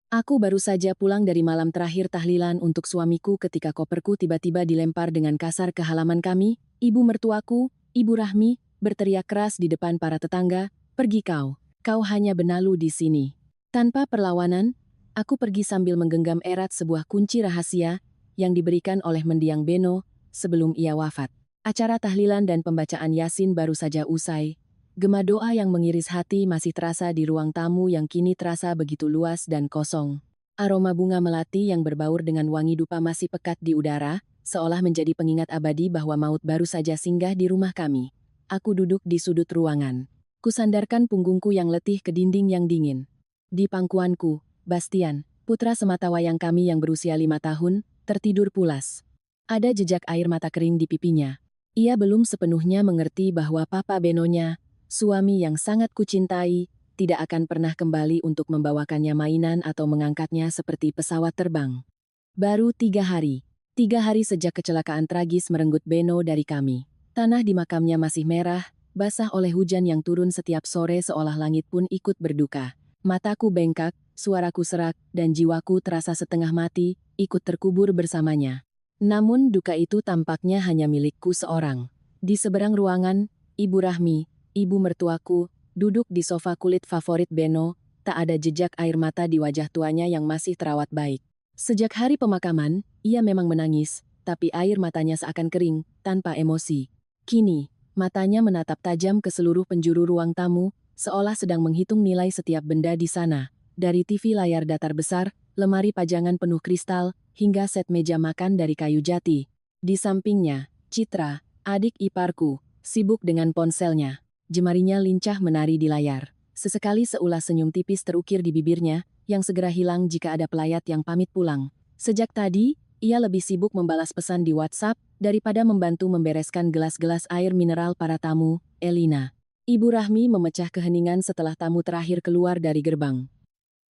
Aku baru saja pulang dari malam terakhir tahlilan untuk suamiku ketika koperku tiba-tiba dilempar dengan kasar ke halaman kami. Ibu mertuaku, Ibu Rahmi, berteriak keras di depan para tetangga, "Pergi kau, kau hanya benalu di sini." Tanpa perlawanan, aku pergi sambil menggenggam erat sebuah kunci rahasia yang diberikan oleh mendiang Beno sebelum ia wafat. Acara tahlilan dan pembacaan Yasin baru saja usai. Gema doa yang mengiris hati masih terasa di ruang tamu yang kini terasa begitu luas dan kosong. Aroma bunga melati yang berbaur dengan wangi dupa masih pekat di udara, seolah menjadi pengingat abadi bahwa maut baru saja singgah di rumah kami. Aku duduk di sudut ruangan. Kusandarkan punggungku yang letih ke dinding yang dingin. Di pangkuanku, Bastian, putra sematawayang kami yang berusia 5 tahun, tertidur pulas. Ada jejak air mata kering di pipinya. Ia belum sepenuhnya mengerti bahwa Papa Benonya, suami yang sangat kucintai, tidak akan pernah kembali untuk membawakannya mainan atau mengangkatnya seperti pesawat terbang. Baru 3 hari. 3 hari sejak kecelakaan tragis merenggut Beno dari kami. Tanah di makamnya masih merah, basah oleh hujan yang turun setiap sore seolah langit pun ikut berduka. Mataku bengkak, suaraku serak, dan jiwaku terasa setengah mati, ikut terkubur bersamanya. Namun duka itu tampaknya hanya milikku seorang. Di seberang ruangan, Ibu Rahmi, ibu mertuaku, duduk di sofa kulit favorit Beno, tak ada jejak air mata di wajah tuanya yang masih terawat baik. Sejak hari pemakaman, ia memang menangis, tapi air matanya seakan kering, tanpa emosi. Kini, matanya menatap tajam ke seluruh penjuru ruang tamu, seolah sedang menghitung nilai setiap benda di sana. Dari TV layar datar besar, lemari pajangan penuh kristal, hingga set meja makan dari kayu jati. Di sampingnya, Citra, adik iparku, sibuk dengan ponselnya. Jemarinya lincah menari di layar. Sesekali seulas senyum tipis terukir di bibirnya, yang segera hilang jika ada pelayat yang pamit pulang. Sejak tadi, ia lebih sibuk membalas pesan di WhatsApp daripada membantu membereskan gelas-gelas air mineral para tamu, Elina. Ibu Rahmi memecah keheningan setelah tamu terakhir keluar dari gerbang.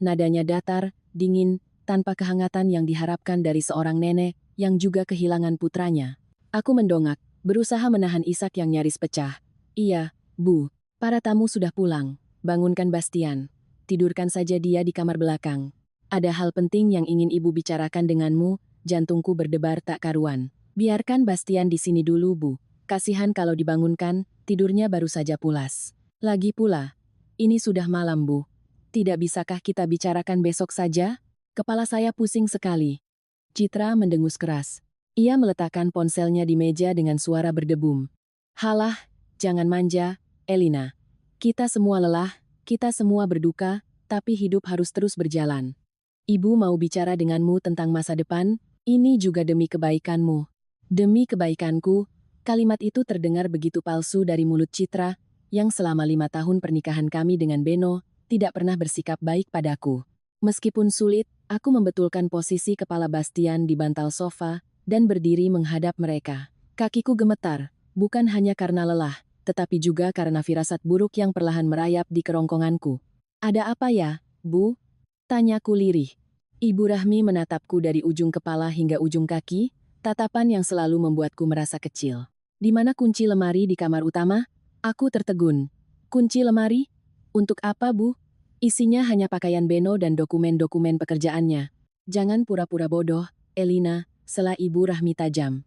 Nadanya datar, dingin, tanpa kehangatan yang diharapkan dari seorang nenek yang juga kehilangan putranya. Aku mendongak, berusaha menahan isak yang nyaris pecah. Iya, Bu, para tamu sudah pulang. Bangunkan Bastian. Tidurkan saja dia di kamar belakang. Ada hal penting yang ingin Ibu bicarakan denganmu, jantungku berdebar tak karuan. Biarkan Bastian di sini dulu, Bu. Kasihan kalau dibangunkan, tidurnya baru saja pulas. Lagi pula, ini sudah malam, Bu. Tidak bisakah kita bicarakan besok saja? Kepala saya pusing sekali. Citra mendengus keras. Ia meletakkan ponselnya di meja dengan suara berdebum. Halah, jangan manja, Elina. Kita semua lelah, kita semua berduka, tapi hidup harus terus berjalan. Ibu mau bicara denganmu tentang masa depan, ini juga demi kebaikanmu. Demi kebaikanku, kalimat itu terdengar begitu palsu dari mulut Citra, yang selama 5 tahun pernikahan kami dengan Beno, tidak pernah bersikap baik padaku. Meskipun sulit, aku membetulkan posisi kepala Bastian di bantal sofa, dan berdiri menghadap mereka. Kakiku gemetar, bukan hanya karena lelah, tetapi juga karena firasat buruk yang perlahan merayap di kerongkonganku. Ada apa ya, Bu? Tanyaku lirih. Ibu Rahmi menatapku dari ujung kepala hingga ujung kaki, tatapan yang selalu membuatku merasa kecil. Di mana kunci lemari di kamar utama? Aku tertegun. Kunci lemari? Untuk apa, Bu? Isinya hanya pakaian Beno dan dokumen-dokumen pekerjaannya. Jangan pura-pura bodoh, Elina, sela Ibu Rahmi tajam.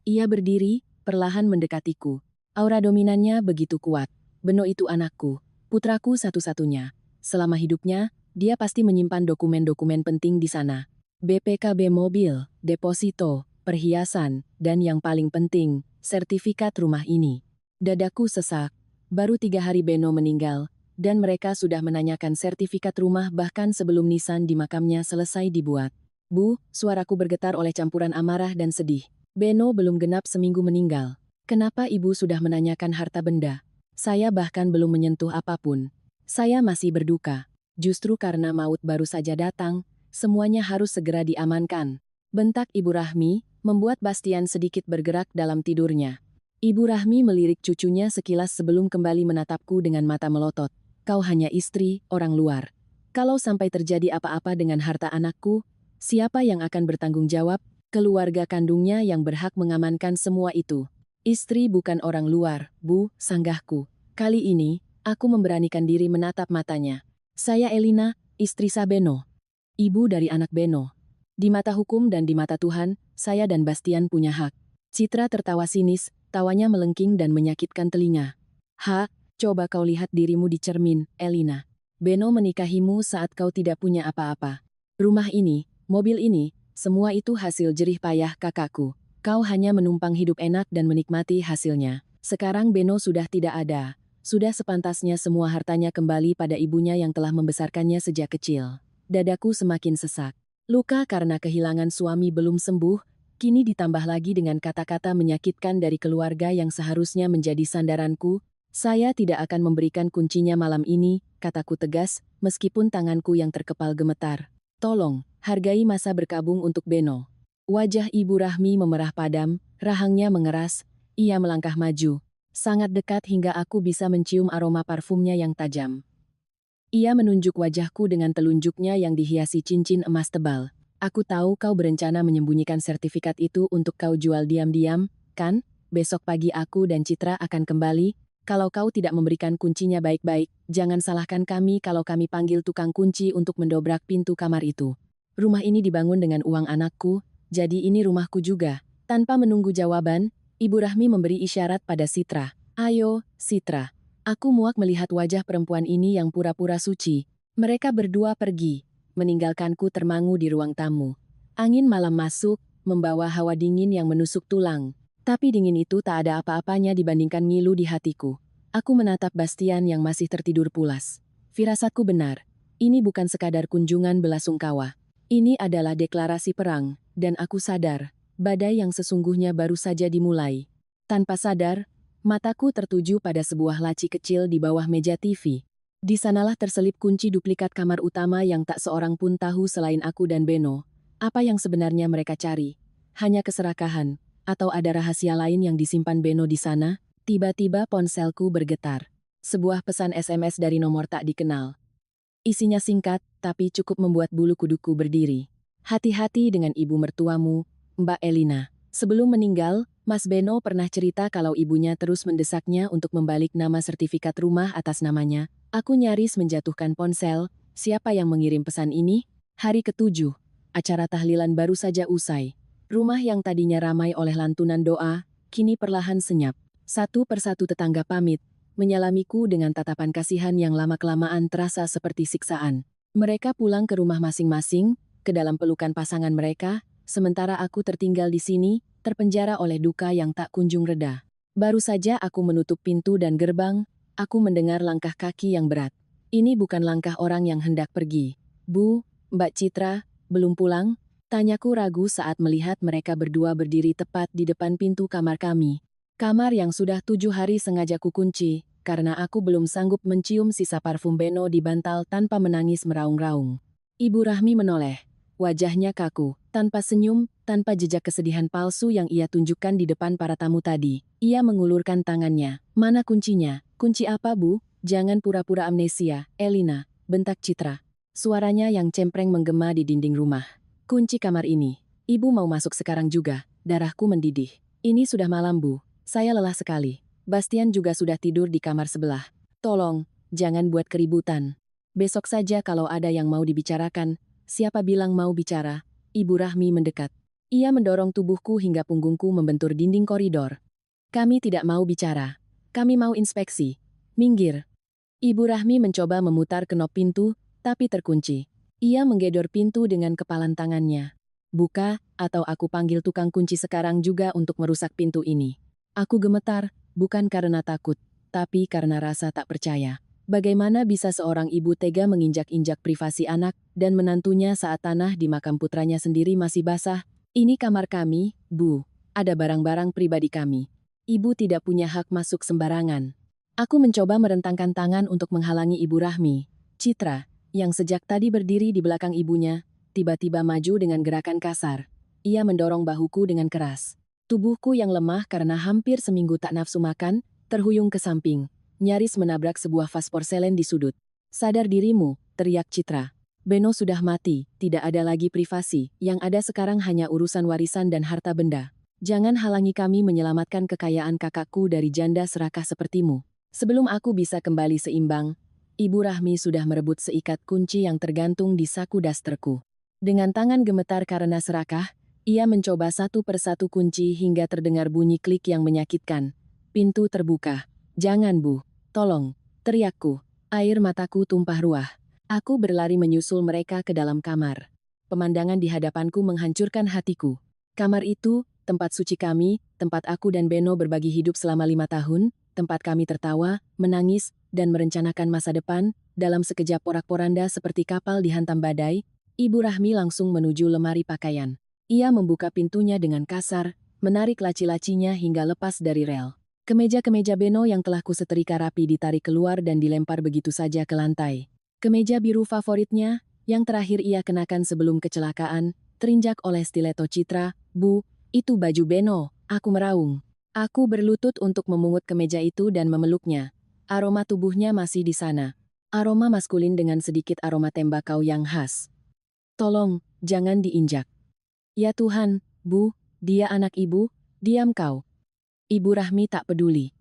Ia berdiri, perlahan mendekatiku. Aura dominannya begitu kuat. Beno itu anakku, putraku satu-satunya. Selama hidupnya, dia pasti menyimpan dokumen-dokumen penting di sana. BPKB mobil, deposito, perhiasan, dan yang paling penting, sertifikat rumah ini. Dadaku sesak. Baru 3 hari Beno meninggal, dan mereka sudah menanyakan sertifikat rumah bahkan sebelum nisan di makamnya selesai dibuat. Bu, suaraku bergetar oleh campuran amarah dan sedih. Beno belum genap seminggu meninggal. Kenapa Ibu sudah menanyakan harta benda? Saya bahkan belum menyentuh apapun. Saya masih berduka. Justru karena maut baru saja datang, semuanya harus segera diamankan. Bentak Ibu Rahmi, membuat Bastian sedikit bergerak dalam tidurnya. Ibu Rahmi melirik cucunya sekilas sebelum kembali menatapku dengan mata melotot. Kau hanya istri, orang luar. Kalau sampai terjadi apa-apa dengan harta anakku, siapa yang akan bertanggung jawab? Keluarga kandungnya yang berhak mengamankan semua itu. Istri bukan orang luar, Bu, sanggahku. Kali ini, aku memberanikan diri menatap matanya. Saya Elina, istri Sabeno. Ibu dari anak Beno. Di mata hukum dan di mata Tuhan, saya dan Bastian punya hak. Citra tertawa sinis, tawanya melengking dan menyakitkan telinga. Coba kau lihat dirimu di cermin, Elina. Beno menikahimu saat kau tidak punya apa-apa. Rumah ini, mobil ini, semua itu hasil jerih payah kakakku. Kau hanya menumpang hidup enak dan menikmati hasilnya. Sekarang Beno sudah tidak ada. Sudah sepantasnya semua hartanya kembali pada ibunya yang telah membesarkannya sejak kecil. Dadaku semakin sesak. Luka karena kehilangan suami belum sembuh, kini ditambah lagi dengan kata-kata menyakitkan dari keluarga yang seharusnya menjadi sandaranku. Saya tidak akan memberikan kuncinya malam ini, kataku tegas, meskipun tanganku yang terkepal gemetar. Tolong, hargai masa berkabung untuk Beno. Wajah Ibu Rahmi memerah padam, rahangnya mengeras, ia melangkah maju. Sangat dekat hingga aku bisa mencium aroma parfumnya yang tajam. Ia menunjuk wajahku dengan telunjuknya yang dihiasi cincin emas tebal. Aku tahu kau berencana menyembunyikan sertifikat itu untuk kau jual diam-diam, kan? Besok pagi aku dan Citra akan kembali. Kalau kau tidak memberikan kuncinya baik-baik, jangan salahkan kami kalau kami panggil tukang kunci untuk mendobrak pintu kamar itu. Rumah ini dibangun dengan uang anakku, jadi ini rumahku juga. Tanpa menunggu jawaban, Ibu Rahmi memberi isyarat pada Citra. Ayo, Citra. Aku muak melihat wajah perempuan ini yang pura-pura suci. Mereka berdua pergi, meninggalkanku termangu di ruang tamu. Angin malam masuk, membawa hawa dingin yang menusuk tulang. Tapi dingin itu tak ada apa-apanya dibandingkan ngilu di hatiku. Aku menatap Bastian yang masih tertidur pulas. Firasatku benar. Ini bukan sekadar kunjungan belasungkawa. Ini adalah deklarasi perang, dan aku sadar, badai yang sesungguhnya baru saja dimulai. Tanpa sadar, mataku tertuju pada sebuah laci kecil di bawah meja TV. Di sanalah terselip kunci duplikat kamar utama yang tak seorang pun tahu selain aku dan Beno. Apa yang sebenarnya mereka cari? Hanya keserakahan. Atau ada rahasia lain yang disimpan Beno di sana? Tiba-tiba ponselku bergetar. Sebuah pesan SMS dari nomor tak dikenal. Isinya singkat, tapi cukup membuat bulu kuduku berdiri. Hati-hati dengan ibu mertuamu, Mbak Elina. Sebelum meninggal, Mas Beno pernah cerita kalau ibunya terus mendesaknya untuk membalik nama sertifikat rumah atas namanya. Aku nyaris menjatuhkan ponsel. Siapa yang mengirim pesan ini? Hari ke-7. Acara tahlilan baru saja usai. Rumah yang tadinya ramai oleh lantunan doa, kini perlahan senyap. Satu persatu tetangga pamit, menyalamiku dengan tatapan kasihan yang lama-kelamaan terasa seperti siksaan. Mereka pulang ke rumah masing-masing, ke dalam pelukan pasangan mereka, sementara aku tertinggal di sini, terpenjara oleh duka yang tak kunjung reda. Baru saja aku menutup pintu dan gerbang, aku mendengar langkah kaki yang berat. Ini bukan langkah orang yang hendak pergi. Bu, Mbak Citra, belum pulang? Tanyaku ragu saat melihat mereka berdua berdiri tepat di depan pintu kamar kami. Kamar yang sudah 7 hari sengaja kukunci, karena aku belum sanggup mencium sisa parfum Beno di bantal tanpa menangis meraung-raung. Ibu Rahmi menoleh. Wajahnya kaku, tanpa senyum, tanpa jejak kesedihan palsu yang ia tunjukkan di depan para tamu tadi. Ia mengulurkan tangannya. Mana kuncinya? Kunci apa, Bu? Jangan pura-pura amnesia, Elina, bentak Citra. Suaranya yang cempreng menggema di dinding rumah. Kunci kamar ini. Ibu mau masuk sekarang juga. Darahku mendidih. Ini sudah malam, Bu. Saya lelah sekali. Bastian juga sudah tidur di kamar sebelah. Tolong, jangan buat keributan. Besok saja kalau ada yang mau dibicarakan. Siapa bilang mau bicara? Ibu Rahmi mendekat. Ia mendorong tubuhku hingga punggungku membentur dinding koridor. Kami tidak mau bicara. Kami mau inspeksi. Minggir. Ibu Rahmi mencoba memutar kenop pintu, tapi terkunci. Ia menggedor pintu dengan kepalan tangannya. Buka, atau aku panggil tukang kunci sekarang juga untuk merusak pintu ini. Aku gemetar, bukan karena takut, tapi karena rasa tak percaya. Bagaimana bisa seorang ibu tega menginjak-injak privasi anak dan menantunya saat tanah di makam putranya sendiri masih basah? Ini kamar kami, Bu. Ada barang-barang pribadi kami. Ibu tidak punya hak masuk sembarangan. Aku mencoba merentangkan tangan untuk menghalangi Ibu Rahmi. Citra, yang sejak tadi berdiri di belakang ibunya, tiba-tiba maju dengan gerakan kasar. Ia mendorong bahuku dengan keras. Tubuhku yang lemah karena hampir seminggu tak nafsu makan, terhuyung ke samping, nyaris menabrak sebuah vas porselen di sudut. Sadar dirimu, teriak Citra. Beno sudah mati, tidak ada lagi privasi, yang ada sekarang hanya urusan warisan dan harta benda. Jangan halangi kami menyelamatkan kekayaan kakakku dari janda serakah sepertimu. Sebelum aku bisa kembali seimbang, Ibu Rahmi sudah merebut seikat kunci yang tergantung di saku dasterku. Dengan tangan gemetar karena serakah, ia mencoba satu persatu kunci hingga terdengar bunyi klik yang menyakitkan. Pintu terbuka. "Jangan, Bu. Tolong," teriakku. Air mataku tumpah ruah. Aku berlari menyusul mereka ke dalam kamar. Pemandangan di hadapanku menghancurkan hatiku. Kamar itu, tempat suci kami, tempat aku dan Beno berbagi hidup selama 5 tahun, tempat kami tertawa, menangis, dan merencanakan masa depan. Dalam sekejap porak-poranda seperti kapal dihantam badai, Ibu Rahmi langsung menuju lemari pakaian. Ia membuka pintunya dengan kasar, menarik laci-lacinya hingga lepas dari rel. Kemeja-kemeja Beno yang telah kusetrika rapi ditarik keluar dan dilempar begitu saja ke lantai. Kemeja biru favoritnya, yang terakhir ia kenakan sebelum kecelakaan, terinjak oleh stiletto Citra. "Bu, itu baju Beno," aku meraung. Aku berlutut untuk memungut kemeja itu dan memeluknya. Aroma tubuhnya masih di sana. Aroma maskulin dengan sedikit aroma tembakau yang khas. "Tolong, jangan diinjak." "Ya Tuhan, Bu, dia anak ibu, diam kau." Ibu Rahmi tak peduli.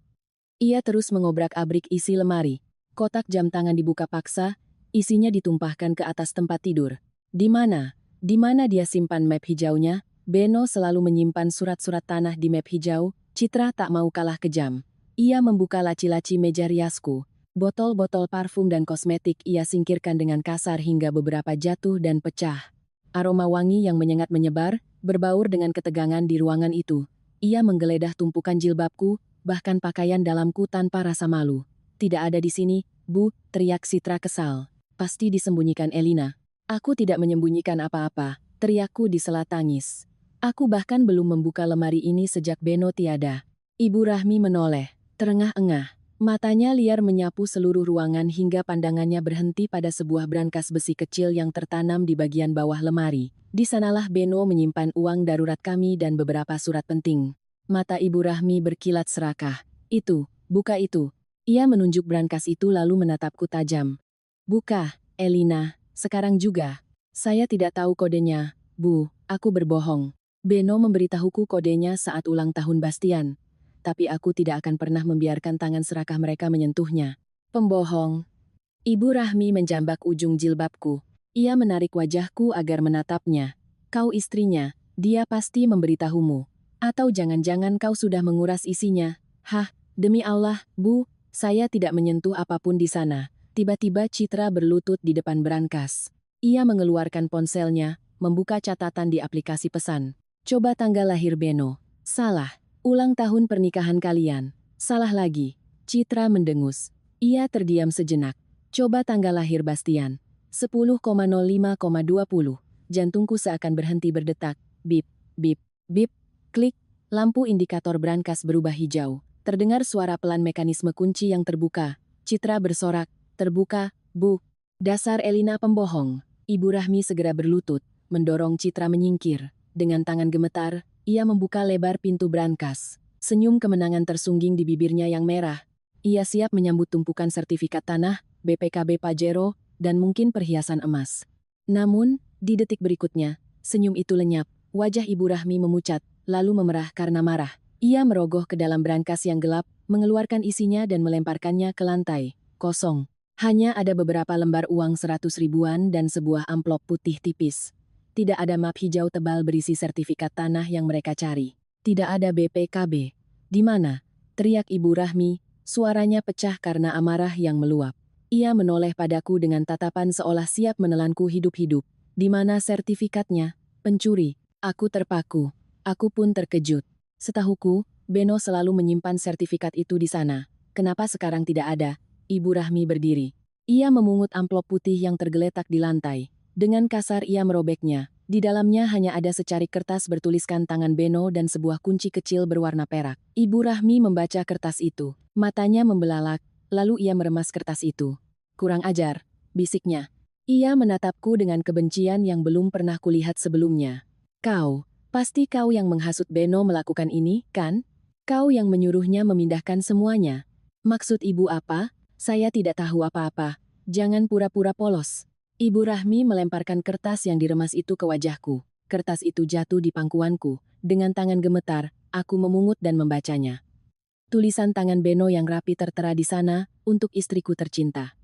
Ia terus mengobrak-abrik isi lemari. Kotak jam tangan dibuka paksa, isinya ditumpahkan ke atas tempat tidur. Di mana? Di mana dia simpan map hijaunya? Beno selalu menyimpan surat-surat tanah di map hijau. Citra tak mau kalah kejam. Ia membuka laci-laci meja riasku. Botol-botol parfum dan kosmetik ia singkirkan dengan kasar hingga beberapa jatuh dan pecah. Aroma wangi yang menyengat menyebar, berbaur dengan ketegangan di ruangan itu. Ia menggeledah tumpukan jilbabku, bahkan pakaian dalamku tanpa rasa malu. "Tidak ada di sini, Bu," teriak Citra kesal. "Pasti disembunyikan Elina." "Aku tidak menyembunyikan apa-apa," teriakku di sela tangis. "Aku bahkan belum membuka lemari ini sejak Beno tiada." Ibu Rahmi menoleh, terengah-engah. Matanya liar menyapu seluruh ruangan hingga pandangannya berhenti pada sebuah brankas besi kecil yang tertanam di bagian bawah lemari. Di sanalah Beno menyimpan uang darurat kami dan beberapa surat penting. Mata Ibu Rahmi berkilat serakah. "Itu, buka itu." Ia menunjuk brankas itu lalu menatapku tajam. "Buka, Elina, sekarang juga." "Saya tidak tahu kodenya, Bu, aku berbohong." Beno memberitahuku kodenya saat ulang tahun Bastian. Tapi aku tidak akan pernah membiarkan tangan serakah mereka menyentuhnya. "Pembohong." Ibu Rahmi menjambak ujung jilbabku. Ia menarik wajahku agar menatapnya. "Kau istrinya, dia pasti memberitahumu. Atau jangan-jangan kau sudah menguras isinya." "Hah, demi Allah, Bu, saya tidak menyentuh apapun di sana." Tiba-tiba Citra berlutut di depan brankas. Ia mengeluarkan ponselnya, membuka catatan di aplikasi pesan. "Coba tanggal lahir Beno." "Salah. Ulang tahun pernikahan kalian." "Salah lagi." Citra mendengus. Ia terdiam sejenak. "Coba tanggal lahir Bastian." 10,05,20. Jantungku seakan berhenti berdetak. Bip, bip, bip, klik. Lampu indikator brankas berubah hijau. Terdengar suara pelan mekanisme kunci yang terbuka. Citra bersorak. "Terbuka, Bu." "Dasar Elina pembohong." Ibu Rahmi segera berlutut, mendorong Citra menyingkir. Dengan tangan gemetar, ia membuka lebar pintu brankas. Senyum kemenangan tersungging di bibirnya yang merah. Ia siap menyambut tumpukan sertifikat tanah, BPKB Pajero, dan mungkin perhiasan emas. Namun, di detik berikutnya, senyum itu lenyap. Wajah Ibu Rahmi memucat, lalu memerah karena marah. Ia merogoh ke dalam brankas yang gelap, mengeluarkan isinya dan melemparkannya ke lantai. Kosong. Hanya ada beberapa lembar uang 100 ribuan dan sebuah amplop putih tipis. Tidak ada map hijau tebal berisi sertifikat tanah yang mereka cari. Tidak ada BPKB. "Di mana?" teriak Ibu Rahmi, suaranya pecah karena amarah yang meluap. Ia menoleh padaku dengan tatapan seolah siap menelanku hidup-hidup. "Di mana sertifikatnya?" "Pencuri." Aku terpaku. Aku pun terkejut. Setahuku, Beno selalu menyimpan sertifikat itu di sana. Kenapa sekarang tidak ada? Ibu Rahmi berdiri. Ia memungut amplop putih yang tergeletak di lantai. Dengan kasar ia merobeknya. Di dalamnya hanya ada secarik kertas bertuliskan tangan Beno dan sebuah kunci kecil berwarna perak. Ibu Rahmi membaca kertas itu. Matanya membelalak, lalu ia meremas kertas itu. "Kurang ajar," bisiknya. Ia menatapku dengan kebencian yang belum pernah kulihat sebelumnya. Pasti kau yang menghasut Beno melakukan ini, kan? Kau yang menyuruhnya memindahkan semuanya." "Maksud ibu apa? Saya tidak tahu apa-apa. Jangan pura-pura polos." Ibu Rahmi melemparkan kertas yang diremas itu ke wajahku. Kertas itu jatuh di pangkuanku. Dengan tangan gemetar, aku memungut dan membacanya. Tulisan tangan Beno yang rapi tertera di sana, untuk istriku tercinta.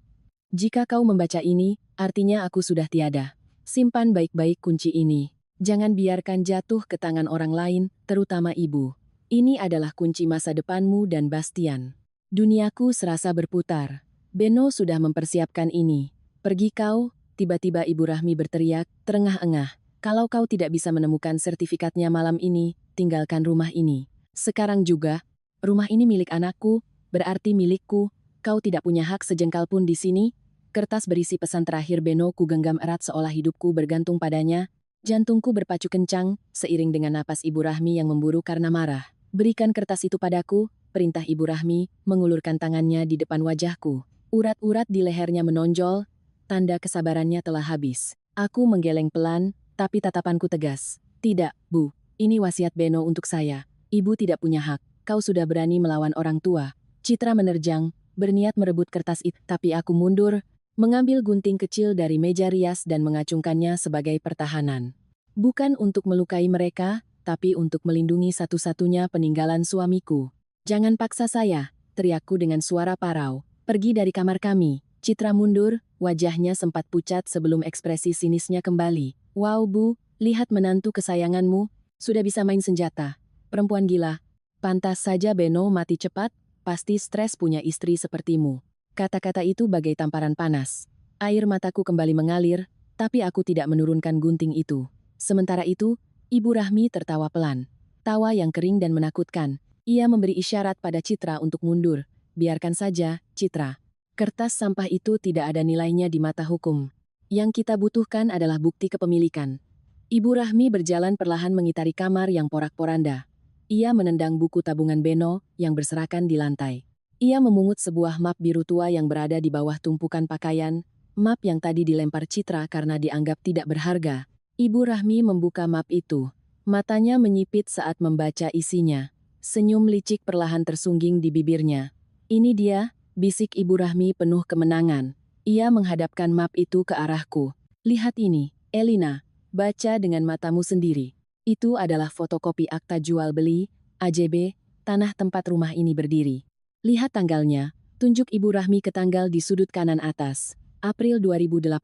"Jika kau membaca ini, artinya aku sudah tiada. Simpan baik-baik kunci ini. Jangan biarkan jatuh ke tangan orang lain, terutama ibu. Ini adalah kunci masa depanmu dan Bastian. Duniaku serasa berputar. Beno sudah mempersiapkan ini. Pergi kau, tiba-tiba Ibu Rahmi berteriak, terengah-engah. Kalau kau tidak bisa menemukan sertifikatnya malam ini, tinggalkan rumah ini. Sekarang juga, rumah ini milik anakku, berarti milikku. Kau tidak punya hak sejengkal pun di sini. Kertas berisi pesan terakhir Beno ku genggam erat seolah hidupku bergantung padanya. Jantungku berpacu kencang, seiring dengan napas Ibu Rahmi yang memburu karena marah. Berikan kertas itu padaku, perintah Ibu Rahmi, mengulurkan tangannya di depan wajahku. Urat-urat di lehernya menonjol, tanda kesabarannya telah habis. Aku menggeleng pelan, tapi tatapanku tegas. Tidak, Bu. Ini wasiat Beno untuk saya. Ibu tidak punya hak. Kau sudah berani melawan orang tua. Citra menerjang, berniat merebut kertas itu, tapi aku mundur, mengambil gunting kecil dari meja rias dan mengacungkannya sebagai pertahanan. Bukan untuk melukai mereka, tapi untuk melindungi satu-satunya peninggalan suamiku. Jangan paksa saya, teriakku dengan suara parau. Pergi dari kamar kami. Citra mundur, wajahnya sempat pucat sebelum ekspresi sinisnya kembali. Wow Bu, lihat menantu kesayanganmu, sudah bisa main senjata. Perempuan gila. Pantas saja Beno mati cepat. Pasti stres punya istri sepertimu. Kata-kata itu bagai tamparan panas. Air mataku kembali mengalir, tapi aku tidak menurunkan gunting itu. Sementara itu, Ibu Rahmi tertawa pelan. Tawa yang kering dan menakutkan. Ia memberi isyarat pada Citra untuk mundur. Biarkan saja, Citra. Kertas sampah itu tidak ada nilainya di mata hukum. Yang kita butuhkan adalah bukti kepemilikan. Ibu Rahmi berjalan perlahan mengitari kamar yang porak-poranda. Ia menendang buku tabungan Beno yang berserakan di lantai. Ia memungut sebuah map biru tua yang berada di bawah tumpukan pakaian, map yang tadi dilempar Citra karena dianggap tidak berharga. Ibu Rahmi membuka map itu. Matanya menyipit saat membaca isinya. Senyum licik perlahan tersungging di bibirnya. Ini dia, bisik Ibu Rahmi penuh kemenangan. Ia menghadapkan map itu ke arahku. Lihat ini, Elina, baca dengan matamu sendiri. Itu adalah fotokopi akta jual beli, AJB, tanah tempat rumah ini berdiri. Lihat tanggalnya, tunjuk Ibu Rahmi ke tanggal di sudut kanan atas. April 2018.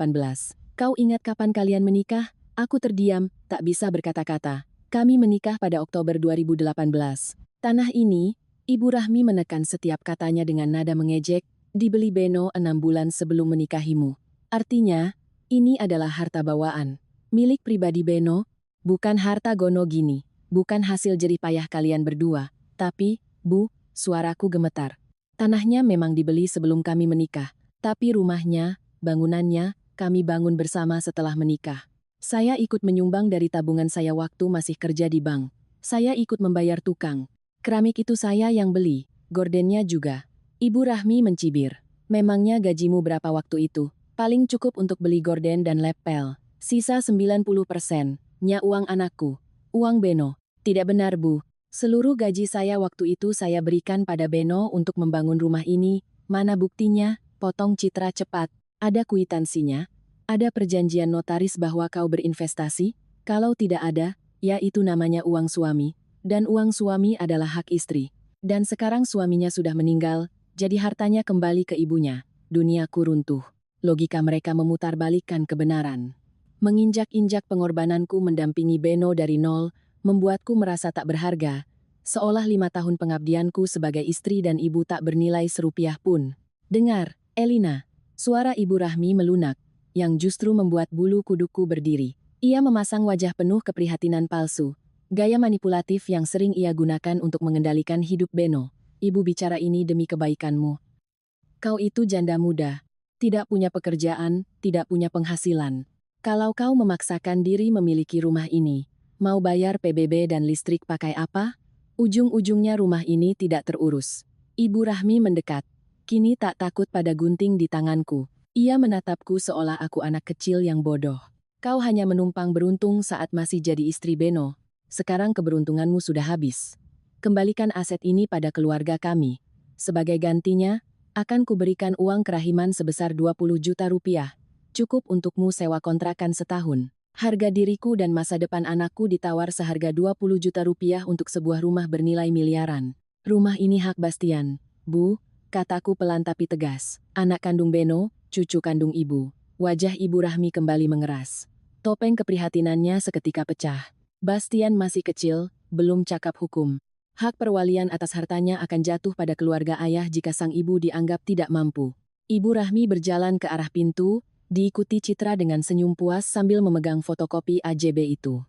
Kau ingat kapan kalian menikah? Aku terdiam, tak bisa berkata-kata. Kami menikah pada Oktober 2018. Tanah ini, Ibu Rahmi menekan setiap katanya dengan nada mengejek, dibeli Beno 6 bulan sebelum menikahimu. Artinya, ini adalah harta bawaan. Milik pribadi Beno, bukan harta gono gini, bukan hasil jerih payah kalian berdua, tapi, Bu, suaraku gemetar. Tanahnya memang dibeli sebelum kami menikah, tapi rumahnya, bangunannya, kami bangun bersama setelah menikah. Saya ikut menyumbang dari tabungan saya waktu masih kerja di bank. Saya ikut membayar tukang. Keramik itu saya yang beli, gordennya juga. Ibu Rahmi mencibir. Memangnya gajimu berapa waktu itu? Paling cukup untuk beli gorden dan lepel. Sisa 90%. Nya uang anakku. Uang Beno. Tidak benar, Bu. Seluruh gaji saya waktu itu saya berikan pada Beno untuk membangun rumah ini. Mana buktinya? Potong Citra cepat. Ada kwitansinya? Ada perjanjian notaris bahwa kau berinvestasi? Kalau tidak ada, ya itu namanya uang suami. Dan uang suami adalah hak istri. Dan sekarang suaminya sudah meninggal, jadi hartanya kembali ke ibunya. Duniaku runtuh. Logika mereka memutarbalikkan kebenaran. Menginjak-injak pengorbananku mendampingi Beno dari nol, membuatku merasa tak berharga, seolah 5 tahun pengabdianku sebagai istri dan ibu tak bernilai serupiah pun. Dengar, Elina, suara Ibu Rahmi melunak, yang justru membuat bulu kuduku berdiri. Ia memasang wajah penuh keprihatinan palsu, gaya manipulatif yang sering ia gunakan untuk mengendalikan hidup Beno. Ibu bicara ini demi kebaikanmu. Kau itu janda muda, tidak punya pekerjaan, tidak punya penghasilan. Kalau kau memaksakan diri memiliki rumah ini, mau bayar PBB dan listrik pakai apa? Ujung-ujungnya rumah ini tidak terurus. Ibu Rahmi mendekat. Kini tak takut pada gunting di tanganku. Ia menatapku seolah aku anak kecil yang bodoh. Kau hanya menumpang beruntung saat masih jadi istri Beno. Sekarang keberuntunganmu sudah habis. Kembalikan aset ini pada keluarga kami. Sebagai gantinya, akan kuberikan uang kerahiman sebesar 20 juta rupiah. Cukup untukmu sewa kontrakan setahun. Harga diriku dan masa depan anakku ditawar seharga 20 juta rupiah untuk sebuah rumah bernilai miliaran. Rumah ini hak Bastian, Bu, kataku pelan tapi tegas. Anak kandung Beno, cucu kandung ibu. Wajah Ibu Rahmi kembali mengeras. Topeng keprihatinannya seketika pecah. Bastian masih kecil, belum cakap hukum. Hak perwalian atas hartanya akan jatuh pada keluarga ayah jika sang ibu dianggap tidak mampu. Ibu Rahmi berjalan ke arah pintu, diikuti Citra dengan senyum puas sambil memegang fotokopi AJB itu.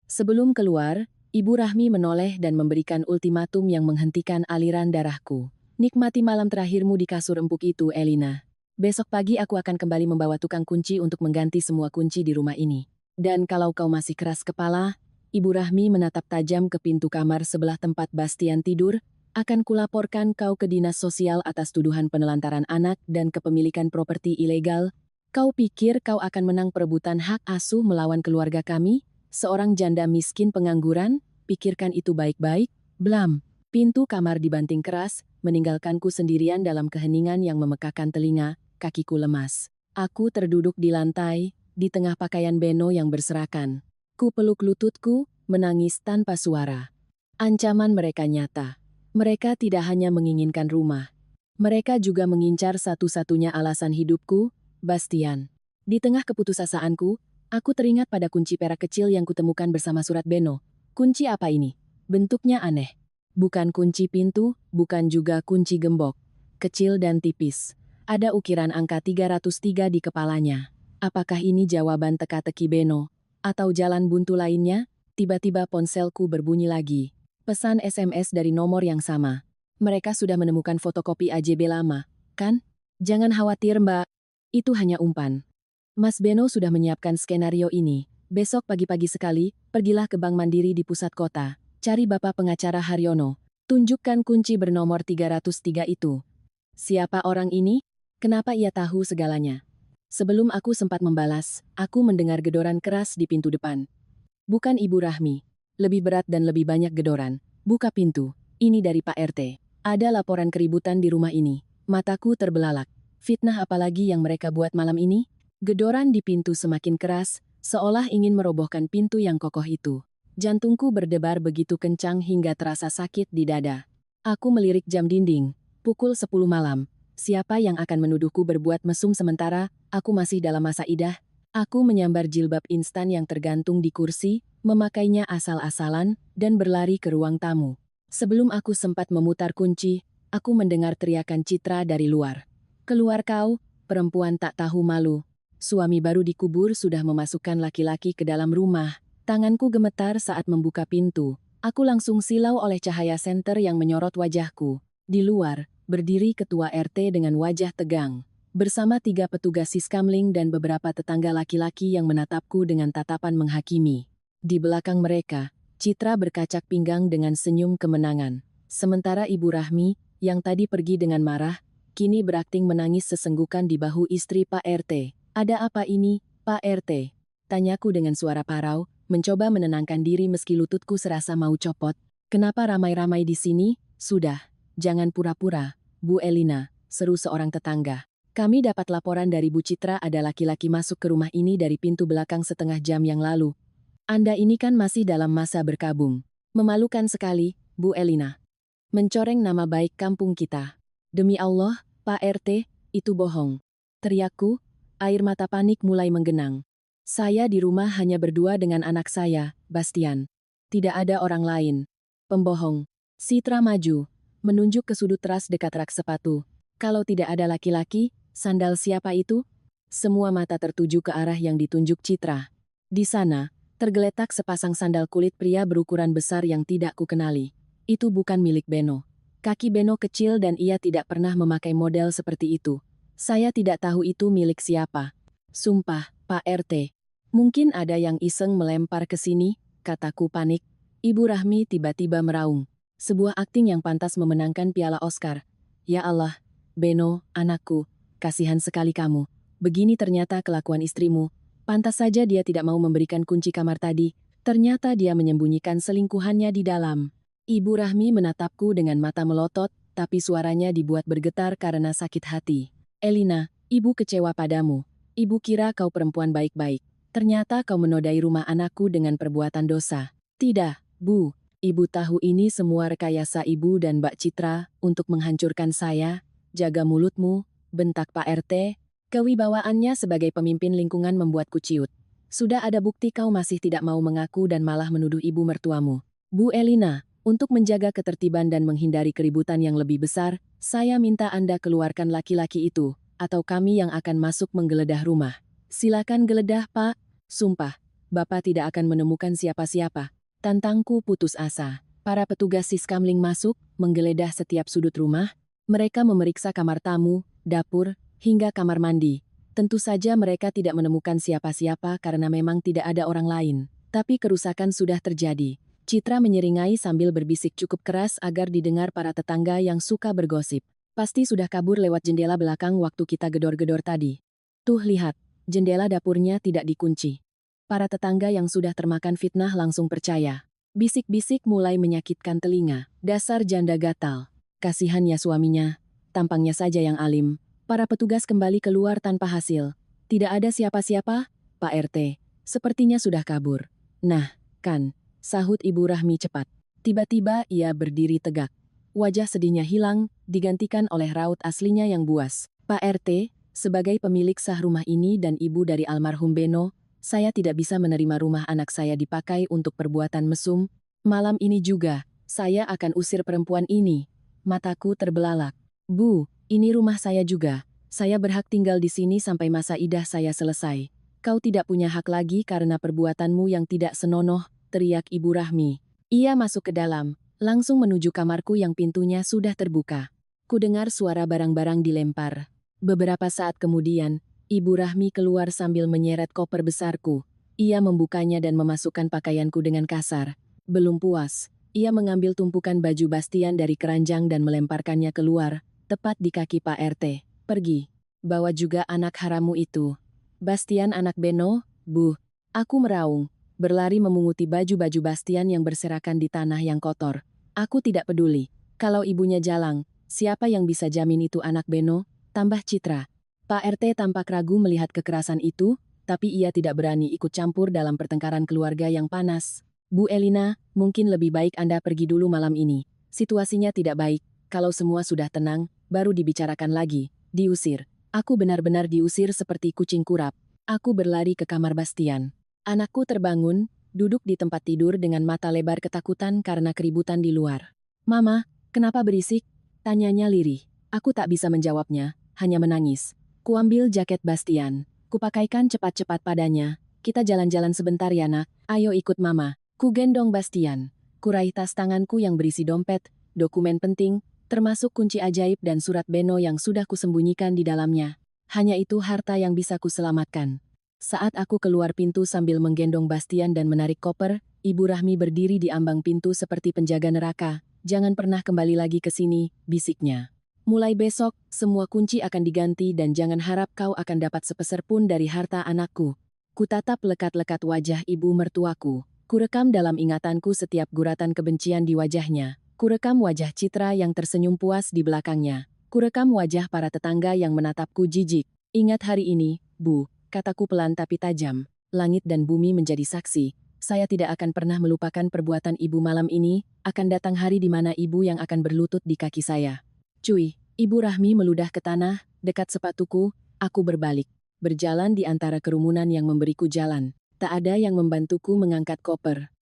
Sebelum keluar, Ibu Rahmi menoleh dan memberikan ultimatum yang menghentikan aliran darahku. Nikmati malam terakhirmu di kasur empuk itu, Elina. Besok pagi aku akan kembali membawa tukang kunci untuk mengganti semua kunci di rumah ini. Dan kalau kau masih keras kepala, Ibu Rahmi menatap tajam ke pintu kamar sebelah tempat Bastian tidur, akan kulaporkan kau ke dinas sosial atas tuduhan penelantaran anak dan kepemilikan properti ilegal. Kau pikir kau akan menang perebutan hak asuh melawan keluarga kami? Seorang janda miskin pengangguran? Pikirkan itu baik-baik. Blam. Pintu kamar dibanting keras, meninggalkanku sendirian dalam keheningan yang memekakan telinga. Kakiku lemas. Aku terduduk di lantai, di tengah pakaian Beno yang berserakan. Ku peluk lututku, menangis tanpa suara. Ancaman mereka nyata. Mereka tidak hanya menginginkan rumah. Mereka juga mengincar satu-satunya alasan hidupku, Bastian. Di tengah keputusasaanku, aku teringat pada kunci perak kecil yang kutemukan bersama surat Beno. Kunci apa ini? Bentuknya aneh. Bukan kunci pintu, bukan juga kunci gembok. Kecil dan tipis. Ada ukiran angka 303 di kepalanya. Apakah ini jawaban teka-teki Beno? Atau jalan buntu lainnya? Tiba-tiba ponselku berbunyi lagi. Pesan SMS dari nomor yang sama. Mereka sudah menemukan fotokopi AJB lama, kan? Jangan khawatir, Mbak. Itu hanya umpan. Mas Beno sudah menyiapkan skenario ini. Besok pagi-pagi sekali, pergilah ke Bank Mandiri di pusat kota. Cari Bapak pengacara Haryono. Tunjukkan kunci bernomor 303 itu. Siapa orang ini? Kenapa ia tahu segalanya? Sebelum aku sempat membalas, aku mendengar gedoran keras di pintu depan. Bukan Ibu Rahmi. Lebih berat dan lebih banyak gedoran. Buka pintu. Ini dari Pak RT. Ada laporan keributan di rumah ini. Mataku terbelalak. Fitnah apalagi yang mereka buat malam ini? Gedoran di pintu semakin keras, seolah ingin merobohkan pintu yang kokoh itu. Jantungku berdebar begitu kencang hingga terasa sakit di dada. Aku melirik jam dinding. Pukul 10 malam. Siapa yang akan menuduhku berbuat mesum sementara aku masih dalam masa idah? Aku menyambar jilbab instan yang tergantung di kursi, memakainya asal-asalan, dan berlari ke ruang tamu. Sebelum aku sempat memutar kunci, aku mendengar teriakan Citra dari luar. Keluar kau, perempuan tak tahu malu. Suami baru dikubur sudah memasukkan laki-laki ke dalam rumah. Tanganku gemetar saat membuka pintu. Aku langsung silau oleh cahaya senter yang menyorot wajahku. Di luar, berdiri ketua RT dengan wajah tegang. Bersama 3 petugas Siskamling dan beberapa tetangga laki-laki yang menatapku dengan tatapan menghakimi. Di belakang mereka, Citra berkacak pinggang dengan senyum kemenangan. Sementara Ibu Rahmi, yang tadi pergi dengan marah, kini berakting menangis sesenggukan di bahu istri Pak RT. Ada apa ini, Pak RT? Tanyaku dengan suara parau, mencoba menenangkan diri meski lututku serasa mau copot. Kenapa ramai-ramai di sini? Sudah. Jangan pura-pura, Bu Elina, seru seorang tetangga. Kami dapat laporan dari Bu Citra ada laki-laki masuk ke rumah ini dari pintu belakang setengah jam yang lalu. Anda ini kan masih dalam masa berkabung. Memalukan sekali, Bu Elina. Mencoreng nama baik kampung kita. Demi Allah, Pak RT, itu bohong. Teriakku, air mata panik mulai menggenang. Saya di rumah hanya berdua dengan anak saya, Bastian. Tidak ada orang lain. Pembohong. Citra maju. Menunjuk ke sudut teras dekat rak sepatu. Kalau tidak ada laki-laki, sandal siapa itu? Semua mata tertuju ke arah yang ditunjuk Citra. Di sana, tergeletak sepasang sandal kulit pria berukuran besar yang tidak kukenali. Itu bukan milik Beno. Kaki Beno kecil dan ia tidak pernah memakai model seperti itu. Saya tidak tahu itu milik siapa. Sumpah, Pak RT. Mungkin ada yang iseng melempar ke sini, kataku panik. Ibu Rahmi tiba-tiba meraung. Sebuah akting yang pantas memenangkan piala Oscar. Ya Allah, Beno, anakku, kasihan sekali kamu. Begini ternyata kelakuan istrimu. Pantas saja dia tidak mau memberikan kunci kamar tadi. Ternyata dia menyembunyikan selingkuhannya di dalam. Ibu Rahmi menatapku dengan mata melotot, tapi suaranya dibuat bergetar karena sakit hati. Elina, ibu kecewa padamu. Ibu kira kau perempuan baik-baik. Ternyata kau menodai rumah anakku dengan perbuatan dosa. Tidak, Bu. Ibu tahu ini semua rekayasa Ibu dan Mbak Citra untuk menghancurkan saya. Jaga mulutmu, bentak Pak RT. Kewibawaannya sebagai pemimpin lingkungan membuatku ciut. Sudah ada bukti kau masih tidak mau mengaku dan malah menuduh ibu mertuamu. Bu Elina, untuk menjaga ketertiban dan menghindari keributan yang lebih besar, saya minta Anda keluarkan laki-laki itu, atau kami yang akan masuk menggeledah rumah. Silakan geledah, Pak. Sumpah, Bapak tidak akan menemukan siapa-siapa. Tantangku putus asa. Para petugas Siskamling masuk, menggeledah setiap sudut rumah. Mereka memeriksa kamar tamu, dapur, hingga kamar mandi. Tentu saja mereka tidak menemukan siapa-siapa karena memang tidak ada orang lain. Tapi kerusakan sudah terjadi. Citra menyeringai sambil berbisik cukup keras agar didengar para tetangga yang suka bergosip. Pasti sudah kabur lewat jendela belakang waktu kita gedor-gedor tadi. Tuh lihat, jendela dapurnya tidak dikunci. Para tetangga yang sudah termakan fitnah langsung percaya. Bisik-bisik mulai menyakitkan telinga. Dasar janda gatal. Kasihan ya suaminya. Tampangnya saja yang alim. Para petugas kembali keluar tanpa hasil. Tidak ada siapa-siapa, Pak RT. Sepertinya sudah kabur. Nah, kan, sahut Ibu Rahmi cepat. Tiba-tiba ia berdiri tegak. Wajah sedihnya hilang, digantikan oleh raut aslinya yang buas. Pak RT, sebagai pemilik sah rumah ini dan ibu dari almarhum Beno, saya tidak bisa menerima rumah anak saya dipakai untuk perbuatan mesum. Malam ini juga, saya akan usir perempuan ini. Mataku terbelalak. Bu, ini rumah saya juga. Saya berhak tinggal di sini sampai masa idah saya selesai. Kau tidak punya hak lagi karena perbuatanmu yang tidak senonoh, teriak Ibu Rahmi. Ia masuk ke dalam, langsung menuju kamarku yang pintunya sudah terbuka. Kudengar suara barang-barang dilempar. Beberapa saat kemudian, Ibu Rahmi keluar sambil menyeret koper besarku. Ia membukanya dan memasukkan pakaianku dengan kasar. Belum puas, ia mengambil tumpukan baju Bastian dari keranjang dan melemparkannya keluar, tepat di kaki Pak RT. Pergi. Bawa juga anak haramu itu. Bastian anak Beno, Bu. Aku meraung. Berlari memunguti baju-baju Bastian yang berserakan di tanah yang kotor. Aku tidak peduli. Kalau ibunya jalang, siapa yang bisa jamin itu anak Beno? Tambah Citra. Pak RT tampak ragu melihat kekerasan itu, tapi ia tidak berani ikut campur dalam pertengkaran keluarga yang panas. Bu Elina, mungkin lebih baik Anda pergi dulu malam ini. Situasinya tidak baik. Kalau semua sudah tenang, baru dibicarakan lagi. Diusir. Aku benar-benar diusir seperti kucing kurap. Aku berlari ke kamar Bastian. Anakku terbangun, duduk di tempat tidur dengan mata lebar ketakutan karena keributan di luar. Mama, kenapa berisik? Tanyanya lirih. Aku tak bisa menjawabnya, hanya menangis. Kuambil jaket Bastian. Kupakaikan cepat-cepat padanya. Kita jalan-jalan sebentar ya nak, ayo ikut mama. Ku gendong Bastian. Kuraih tas tanganku yang berisi dompet, dokumen penting, termasuk kunci ajaib dan surat Beno yang sudah kusembunyikan di dalamnya. Hanya itu harta yang bisa kuselamatkan. Saat aku keluar pintu sambil menggendong Bastian dan menarik koper, Ibu Rahmi berdiri di ambang pintu seperti penjaga neraka. Jangan pernah kembali lagi ke sini, bisiknya. Mulai besok, semua kunci akan diganti dan jangan harap kau akan dapat sepeser pun dari harta anakku. Kutatap lekat-lekat wajah ibu mertuaku. Kurekam dalam ingatanku setiap guratan kebencian di wajahnya. Kurekam wajah Citra yang tersenyum puas di belakangnya. Kurekam wajah para tetangga yang menatapku jijik. Ingat hari ini, Bu, kataku pelan tapi tajam. Langit dan bumi menjadi saksi. Saya tidak akan pernah melupakan perbuatan ibu malam ini. Akan datang hari di mana ibu yang akan berlutut di kaki saya. Cuy, Ibu Rahmi meludah ke tanah, dekat sepatuku, aku berbalik. Berjalan di antara kerumunan yang memberiku jalan. Tak ada yang membantuku mengangkat koper.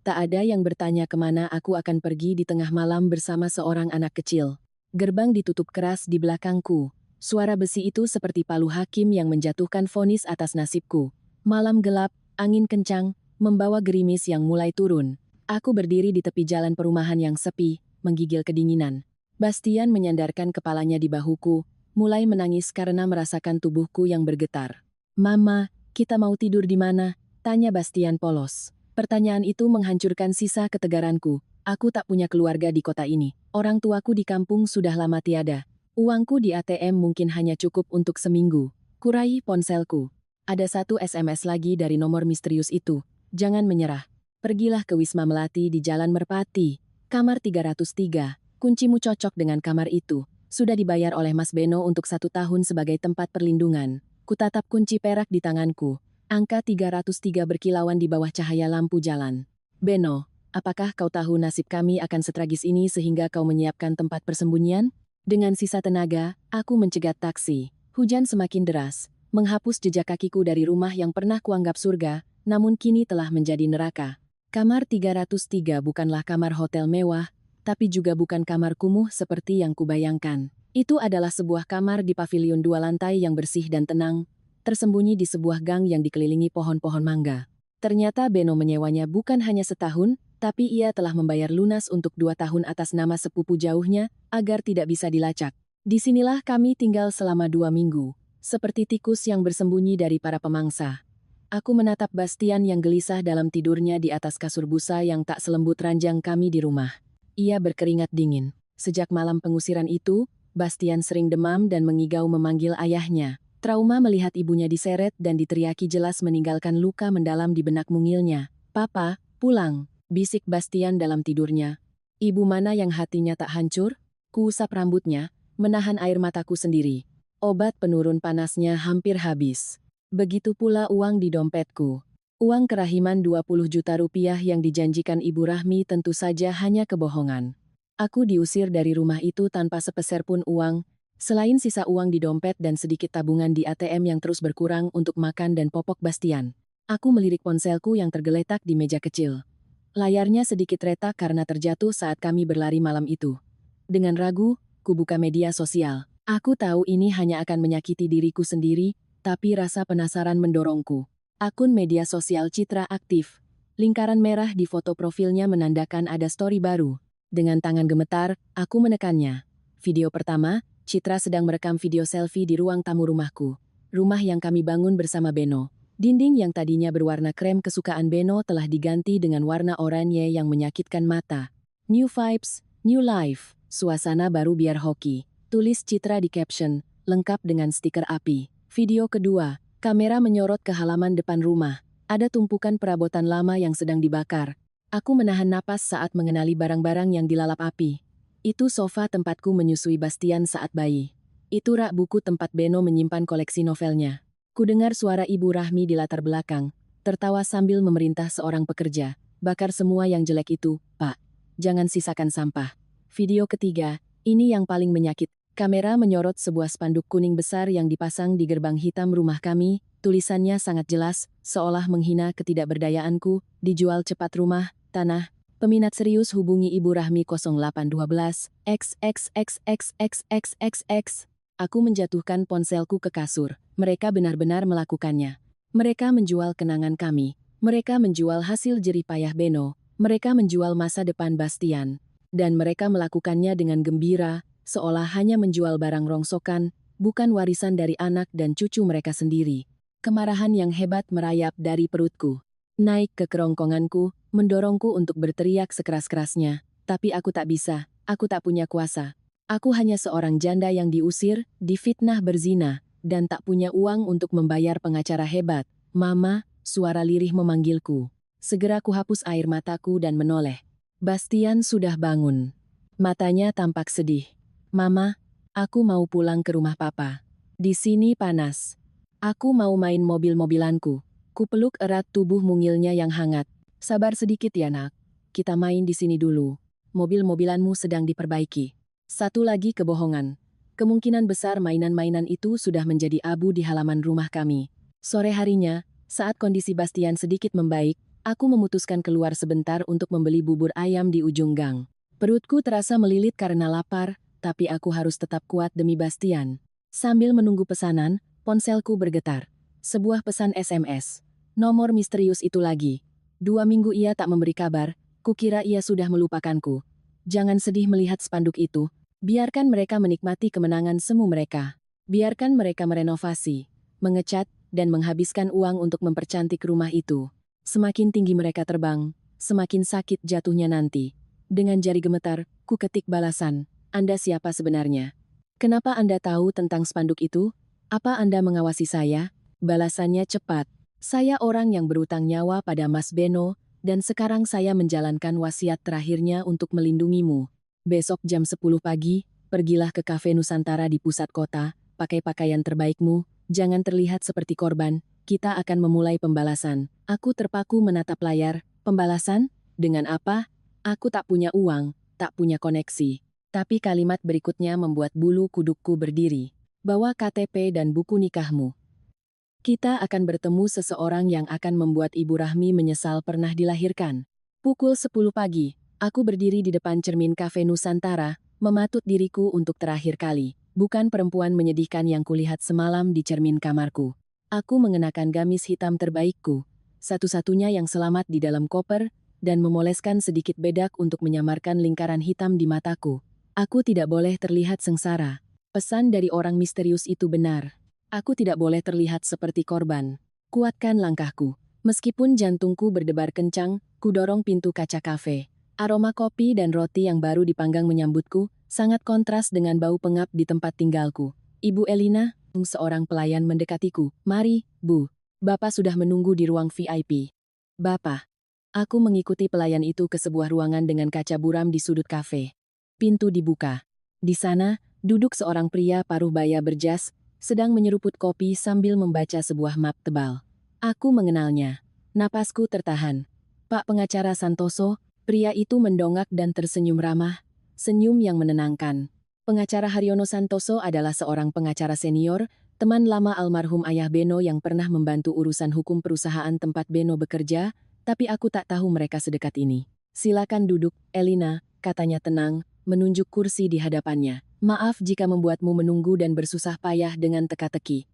Tak ada yang bertanya kemana aku akan pergi di tengah malam bersama seorang anak kecil. Gerbang ditutup keras di belakangku. Suara besi itu seperti palu hakim yang menjatuhkan vonis atas nasibku. Malam gelap, angin kencang, membawa gerimis yang mulai turun. Aku berdiri di tepi jalan perumahan yang sepi, menggigil kedinginan. Bastian menyandarkan kepalanya di bahuku, mulai menangis karena merasakan tubuhku yang bergetar. Mama, kita mau tidur di mana? Tanya Bastian polos. Pertanyaan itu menghancurkan sisa ketegaranku. Aku tak punya keluarga di kota ini. Orang tuaku di kampung sudah lama tiada. Uangku di ATM mungkin hanya cukup untuk seminggu. Kurai ponselku. Ada satu SMS lagi dari nomor misterius itu. Jangan menyerah. Pergilah ke Wisma Melati di Jalan Merpati. Kamar 303. Kuncimu cocok dengan kamar itu. Sudah dibayar oleh Mas Beno untuk 1 tahun sebagai tempat perlindungan. Kutatap kunci perak di tanganku. Angka 303 berkilauan di bawah cahaya lampu jalan. Beno, apakah kau tahu nasib kami akan setragis ini sehingga kau menyiapkan tempat persembunyian? Dengan sisa tenaga, aku mencegat taksi. Hujan semakin deras. menghapus jejak kakiku dari rumah yang pernah kuanggap surga, namun kini telah menjadi neraka. Kamar 303 bukanlah kamar hotel mewah, tapi juga bukan kamar kumuh seperti yang kubayangkan. Itu adalah sebuah kamar di pavilion 2 lantai yang bersih dan tenang, tersembunyi di sebuah gang yang dikelilingi pohon-pohon mangga. Ternyata Beno menyewanya bukan hanya setahun, tapi ia telah membayar lunas untuk 2 tahun atas nama sepupu jauhnya, agar tidak bisa dilacak. Disinilah kami tinggal selama 2 minggu, seperti tikus yang bersembunyi dari para pemangsa. Aku menatap Bastian yang gelisah dalam tidurnya di atas kasur busa yang tak selembut ranjang kami di rumah. Ia berkeringat dingin. Sejak malam pengusiran itu, Bastian sering demam dan mengigau memanggil ayahnya. Trauma melihat ibunya diseret dan diteriaki jelas meninggalkan luka mendalam di benak mungilnya. "Papa, pulang," bisik Bastian dalam tidurnya. "Ibu mana yang hatinya tak hancur?" Kuusap rambutnya, menahan air mataku sendiri. Obat penurun panasnya hampir habis. Begitu pula uang di dompetku. Uang kerahiman 20 juta rupiah yang dijanjikan Ibu Rahmi tentu saja hanya kebohongan. Aku diusir dari rumah itu tanpa sepeser pun uang, selain sisa uang di dompet dan sedikit tabungan di ATM yang terus berkurang untuk makan dan popok Bastian. Aku melirik ponselku yang tergeletak di meja kecil. Layarnya sedikit retak karena terjatuh saat kami berlari malam itu. Dengan ragu, kubuka media sosial. Aku tahu ini hanya akan menyakiti diriku sendiri, tapi rasa penasaran mendorongku. Akun media sosial Citra aktif. Lingkaran merah di foto profilnya menandakan ada story baru. Dengan tangan gemetar, aku menekannya. Video pertama, Citra sedang merekam video selfie di ruang tamu rumahku. Rumah yang kami bangun bersama Beno. Dinding yang tadinya berwarna krem kesukaan Beno telah diganti dengan warna oranye yang menyakitkan mata. New vibes, new life. Suasana baru biar hoki. Tulis Citra di caption, lengkap dengan stiker api. Video kedua, kamera menyorot ke halaman depan rumah. Ada tumpukan perabotan lama yang sedang dibakar. Aku menahan napas saat mengenali barang-barang yang dilalap api. Itu sofa tempatku menyusui Bastian saat bayi. Itu rak buku tempat Beno menyimpan koleksi novelnya. Kudengar suara Ibu Rahmi di latar belakang, tertawa sambil memerintah seorang pekerja. "Bakar semua yang jelek itu, Pak. Jangan sisakan sampah." Video ketiga, ini yang paling menyakit. Kamera menyorot sebuah spanduk kuning besar yang dipasang di gerbang hitam rumah kami. Tulisannya sangat jelas, seolah menghina ketidakberdayaanku. "Dijual cepat rumah, tanah. Peminat serius hubungi Ibu Rahmi 0812 XXXXXXX." Aku menjatuhkan ponselku ke kasur. Mereka benar-benar melakukannya. Mereka menjual kenangan kami. Mereka menjual hasil jerih payah Beno. Mereka menjual masa depan Bastian. Dan mereka melakukannya dengan gembira, seolah hanya menjual barang rongsokan, bukan warisan dari anak dan cucu mereka sendiri. Kemarahan yang hebat merayap dari perutku. Naik ke kerongkonganku, mendorongku untuk berteriak sekeras-kerasnya. Tapi aku tak bisa, aku tak punya kuasa. Aku hanya seorang janda yang diusir, difitnah berzina, dan tak punya uang untuk membayar pengacara hebat. "Mama," suara lirih memanggilku. Segera kuhapus air mataku dan menoleh. Bastian sudah bangun. Matanya tampak sedih. "Mama, aku mau pulang ke rumah Papa. Di sini panas. Aku mau main mobil-mobilanku." Kupeluk erat tubuh mungilnya yang hangat. "Sabar sedikit ya nak. Kita main di sini dulu. Mobil-mobilanmu sedang diperbaiki." Satu lagi kebohongan. Kemungkinan besar mainan-mainan itu sudah menjadi abu di halaman rumah kami. Sore harinya, saat kondisi Bastian sedikit membaik, aku memutuskan keluar sebentar untuk membeli bubur ayam di ujung gang. Perutku terasa melilit karena lapar, tapi aku harus tetap kuat demi Bastian. Sambil menunggu pesanan, ponselku bergetar. Sebuah pesan SMS. Nomor misterius itu lagi. 2 minggu ia tak memberi kabar, kukira ia sudah melupakanku. Jangan sedih melihat spanduk itu. Biarkan mereka menikmati kemenangan semu mereka. Biarkan mereka merenovasi, mengecat, dan menghabiskan uang untuk mempercantik rumah itu. Semakin tinggi mereka terbang, semakin sakit jatuhnya nanti. Dengan jari gemetar, ku ketik balasan. "Anda siapa sebenarnya? Kenapa Anda tahu tentang spanduk itu? Apa Anda mengawasi saya?" Balasannya cepat. "Saya orang yang berutang nyawa pada Mas Beno, dan sekarang saya menjalankan wasiat terakhirnya untuk melindungimu. Besok jam 10 pagi, pergilah ke kafe Nusantara di pusat kota, pakai pakaian terbaikmu, jangan terlihat seperti korban, kita akan memulai pembalasan." Aku terpaku menatap layar. Pembalasan? Dengan apa? Aku tak punya uang, tak punya koneksi. Tapi kalimat berikutnya membuat bulu kudukku berdiri. "Bawa KTP dan buku nikahmu." Kita akan bertemu seseorang yang akan membuat Ibu Rahmi menyesal pernah dilahirkan. Pukul 10 pagi, aku berdiri di depan cermin kafe Nusantara, mematut diriku untuk terakhir kali. Bukan perempuan menyedihkan yang kulihat semalam di cermin kamarku. Aku mengenakan gamis hitam terbaikku, satu-satunya yang selamat di dalam koper, dan memoleskan sedikit bedak untuk menyamarkan lingkaran hitam di mataku. Aku tidak boleh terlihat sengsara. Pesan dari orang misterius itu benar. Aku tidak boleh terlihat seperti korban. Kuatkan langkahku. Meskipun jantungku berdebar kencang, kudorong pintu kaca kafe. Aroma kopi dan roti yang baru dipanggang menyambutku, sangat kontras dengan bau pengap di tempat tinggalku. Ibu Elina, seorang pelayan mendekatiku. Mari, Bu. Bapak sudah menunggu di ruang VIP. Bapak. Aku mengikuti pelayan itu ke sebuah ruangan dengan kaca buram di sudut kafe. Pintu dibuka. Di sana, duduk seorang pria paruh baya berjas, sedang menyeruput kopi sambil membaca sebuah map tebal. Aku mengenalnya. Napasku tertahan. Pak pengacara Santoso, pria itu mendongak dan tersenyum ramah, senyum yang menenangkan. Pengacara Haryono Santoso adalah seorang pengacara senior, teman lama almarhum ayah Beno yang pernah membantu urusan hukum perusahaan tempat Beno bekerja, tapi aku tak tahu mereka sedekat ini. Silakan duduk, Elina, katanya tenang, menunjuk kursi di hadapannya. Maaf jika membuatmu menunggu dan bersusah payah dengan teka-teki.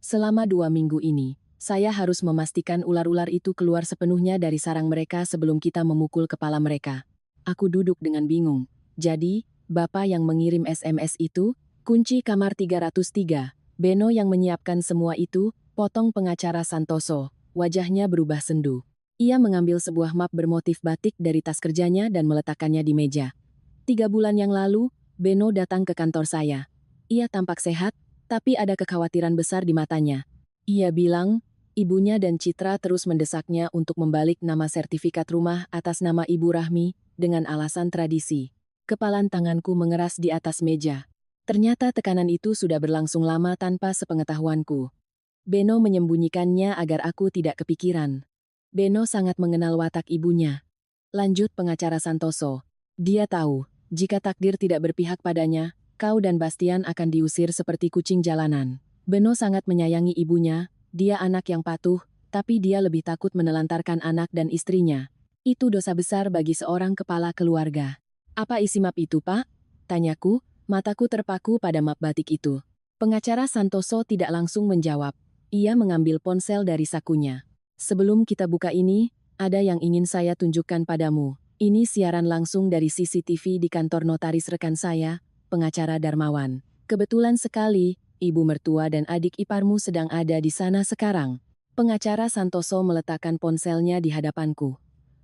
Selama 2 minggu ini, saya harus memastikan ular-ular itu keluar sepenuhnya dari sarang mereka sebelum kita memukul kepala mereka. Aku duduk dengan bingung. Jadi, Bapak yang mengirim SMS itu, kunci kamar 303, Beno yang menyiapkan semua itu, potong pengacara Santoso, wajahnya berubah sendu. Ia mengambil sebuah map bermotif batik dari tas kerjanya dan meletakkannya di meja. 3 bulan yang lalu, Beno datang ke kantor saya. Ia tampak sehat, tapi ada kekhawatiran besar di matanya. Ia bilang, ibunya dan Citra terus mendesaknya untuk membalik nama sertifikat rumah atas nama Ibu Rahmi, dengan alasan tradisi. Kepalan tanganku mengeras di atas meja. Ternyata tekanan itu sudah berlangsung lama tanpa sepengetahuanku. Beno menyembunyikannya agar aku tidak kepikiran. Beno sangat mengenal watak ibunya. Lanjut pengacara Santoso. Dia tahu, jika takdir tidak berpihak padanya, kau dan Bastian akan diusir seperti kucing jalanan. Beno sangat menyayangi ibunya, dia anak yang patuh, tapi dia lebih takut menelantarkan anak dan istrinya. Itu dosa besar bagi seorang kepala keluarga. Apa isi map itu, Pak? Tanyaku, mataku terpaku pada map batik itu. Pengacara Santoso tidak langsung menjawab. Ia mengambil ponsel dari sakunya. Sebelum kita buka ini, ada yang ingin saya tunjukkan padamu. Ini siaran langsung dari CCTV di kantor notaris rekan saya, pengacara Darmawan. Kebetulan sekali, ibu mertua dan adik iparmu sedang ada di sana sekarang. Pengacara Santoso meletakkan ponselnya di hadapanku.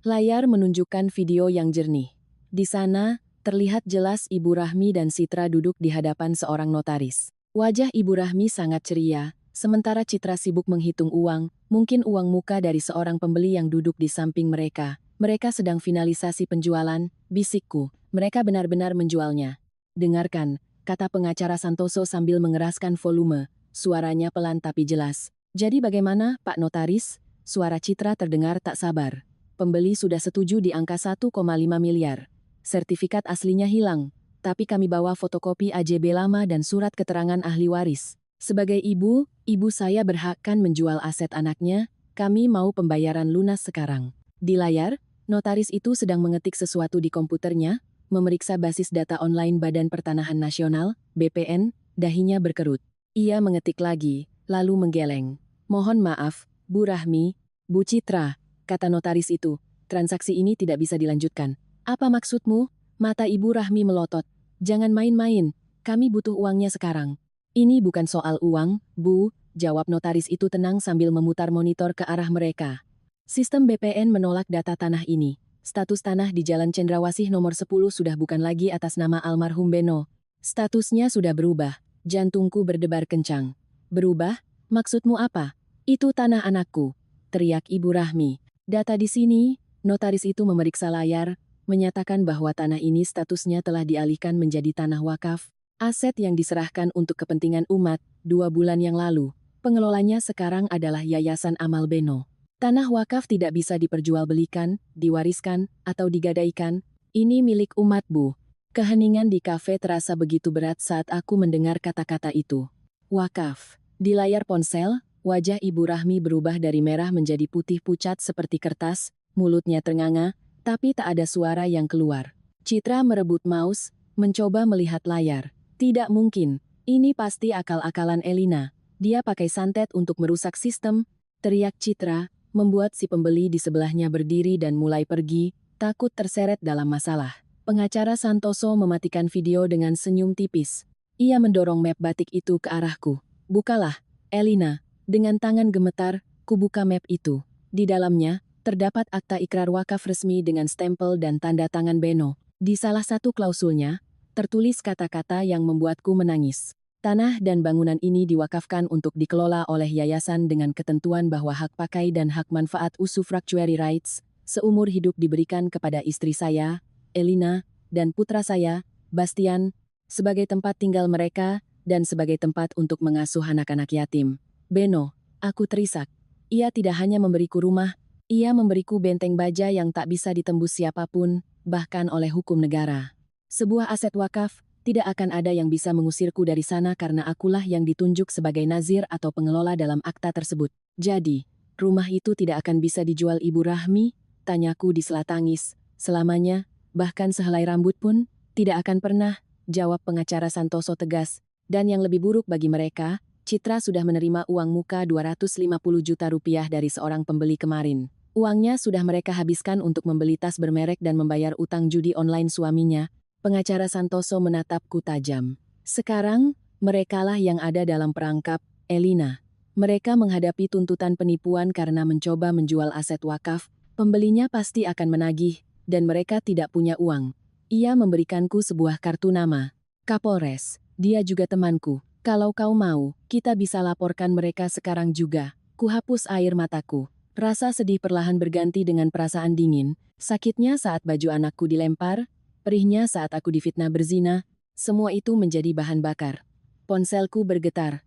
Layar menunjukkan video yang jernih. Di sana, terlihat jelas Ibu Rahmi dan Citra duduk di hadapan seorang notaris. Wajah Ibu Rahmi sangat ceria, sementara Citra sibuk menghitung uang, mungkin uang muka dari seorang pembeli yang duduk di samping mereka. Mereka sedang finalisasi penjualan, bisikku. Mereka benar-benar menjualnya. Dengarkan, kata pengacara Santoso sambil mengeraskan volume. Suaranya pelan tapi jelas. Jadi bagaimana, Pak Notaris? Suara Citra terdengar tak sabar. Pembeli sudah setuju di angka 1,5 miliar. Sertifikat aslinya hilang, tapi kami bawa fotokopi AJB lama dan surat keterangan ahli waris. Sebagai ibu saya berhak kan menjual aset anaknya, kami mau pembayaran lunas sekarang. Di layar, notaris itu sedang mengetik sesuatu di komputernya, memeriksa basis data online Badan Pertanahan Nasional, BPN, dahinya berkerut. Ia mengetik lagi, lalu menggeleng. Mohon maaf, Bu Rahmi, Bu Citra, kata notaris itu, transaksi ini tidak bisa dilanjutkan. Apa maksudmu? Mata Ibu Rahmi melotot. Jangan main-main, kami butuh uangnya sekarang. Ini bukan soal uang, Bu, jawab notaris itu tenang sambil memutar monitor ke arah mereka. Sistem BPN menolak data tanah ini. Status tanah di Jalan Cendrawasih nomor 10 sudah bukan lagi atas nama almarhum Beno. Statusnya sudah berubah. Jantungku berdebar kencang. Berubah? Maksudmu apa? Itu tanah anakku, teriak Ibu Rahmi. Data di sini, notaris itu memeriksa layar, menyatakan bahwa tanah ini statusnya telah dialihkan menjadi tanah wakaf, aset yang diserahkan untuk kepentingan umat, 2 bulan yang lalu. Pengelolanya sekarang adalah Yayasan Amal Beno. Tanah wakaf tidak bisa diperjualbelikan, diwariskan, atau digadaikan. Ini milik umat, Bu. Keheningan di kafe terasa begitu berat saat aku mendengar kata-kata itu. Wakaf. Di layar ponsel, wajah Ibu Rahmi berubah dari merah menjadi putih pucat seperti kertas, mulutnya ternganga, tapi tak ada suara yang keluar. Citra merebut mouse, mencoba melihat layar. Tidak mungkin, ini pasti akal-akalan Elina. Dia pakai santet untuk merusak sistem, teriak Citra, membuat si pembeli di sebelahnya berdiri dan mulai pergi, takut terseret dalam masalah. Pengacara Santoso mematikan video dengan senyum tipis. Ia mendorong map batik itu ke arahku. Bukalah, Elina. Dengan tangan gemetar, kubuka map itu. Di dalamnya, terdapat akta ikrar wakaf resmi dengan stempel dan tanda tangan Beno. Di salah satu klausulnya, tertulis kata-kata yang membuatku menangis. Tanah dan bangunan ini diwakafkan untuk dikelola oleh yayasan dengan ketentuan bahwa hak pakai dan hak manfaat usufructuary rights seumur hidup diberikan kepada istri saya, Elina, dan putra saya, Bastian, sebagai tempat tinggal mereka dan sebagai tempat untuk mengasuh anak-anak yatim. Beno, aku terisak. Ia tidak hanya memberiku rumah, ia memberiku benteng baja yang tak bisa ditembus siapapun, bahkan oleh hukum negara. Sebuah aset wakaf, tidak akan ada yang bisa mengusirku dari sana karena akulah yang ditunjuk sebagai nazir atau pengelola dalam akta tersebut. Jadi, rumah itu tidak akan bisa dijual Ibu Rahmi? Tanyaku di sela tangis. Selamanya, bahkan sehelai rambut pun, tidak akan pernah, jawab pengacara Santoso tegas. Dan yang lebih buruk bagi mereka, Citra sudah menerima uang muka 250 juta rupiah dari seorang pembeli kemarin. Uangnya sudah mereka habiskan untuk membeli tas bermerek dan membayar utang judi online suaminya. Pengacara Santoso menatapku tajam. Sekarang, merekalah yang ada dalam perangkap, Elina. Mereka menghadapi tuntutan penipuan karena mencoba menjual aset wakaf, pembelinya pasti akan menagih, dan mereka tidak punya uang. Ia memberikanku sebuah kartu nama. Kapolres. Dia juga temanku. Kalau kau mau, kita bisa laporkan mereka sekarang juga. Kuhapus air mataku. Rasa sedih perlahan berganti dengan perasaan dingin. Sakitnya saat baju anakku dilempar, perihnya saat aku difitnah berzina, semua itu menjadi bahan bakar. Ponselku bergetar.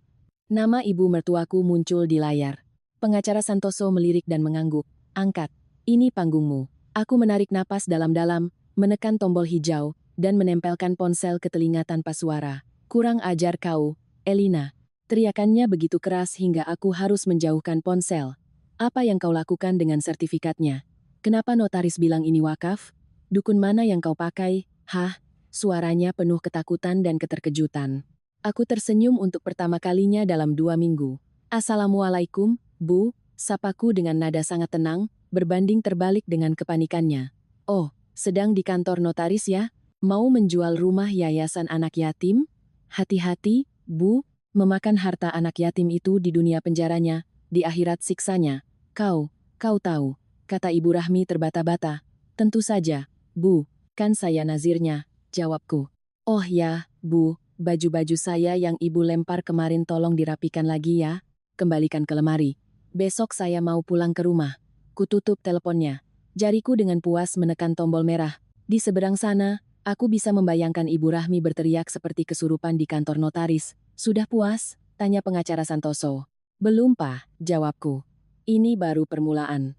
Nama ibu mertuaku muncul di layar. Pengacara Santoso melirik dan mengangguk. Angkat. Ini panggungmu. Aku menarik napas dalam-dalam, menekan tombol hijau, dan menempelkan ponsel ke telinga tanpa suara. Kurang ajar kau, Elina. Teriakannya begitu keras hingga aku harus menjauhkan ponsel. Apa yang kau lakukan dengan sertifikatnya? Kenapa notaris bilang ini wakaf? Dukun mana yang kau pakai? Hah? Suaranya penuh ketakutan dan keterkejutan. Aku tersenyum untuk pertama kalinya dalam 2 minggu. Assalamualaikum, Bu, sapaku dengan nada sangat tenang, berbanding terbalik dengan kepanikannya. Oh, sedang di kantor notaris ya? Mau menjual rumah yayasan anak yatim? Hati-hati, Bu, memakan harta anak yatim itu di dunia penjaranya, di akhirat siksanya. Kau tahu, kata Ibu Rahmi terbata-bata. Tentu saja, Bu, kan saya nazirnya, jawabku. Oh ya, Bu, baju-baju saya yang Ibu lempar kemarin tolong dirapikan lagi ya, kembalikan ke lemari. Besok saya mau pulang ke rumah. Kututup teleponnya. Jariku dengan puas menekan tombol merah. Di seberang sana, aku bisa membayangkan Ibu Rahmi berteriak seperti kesurupan di kantor notaris. Sudah puas? Tanya pengacara Santoso. Belum, Pak, jawabku. Ini baru permulaan.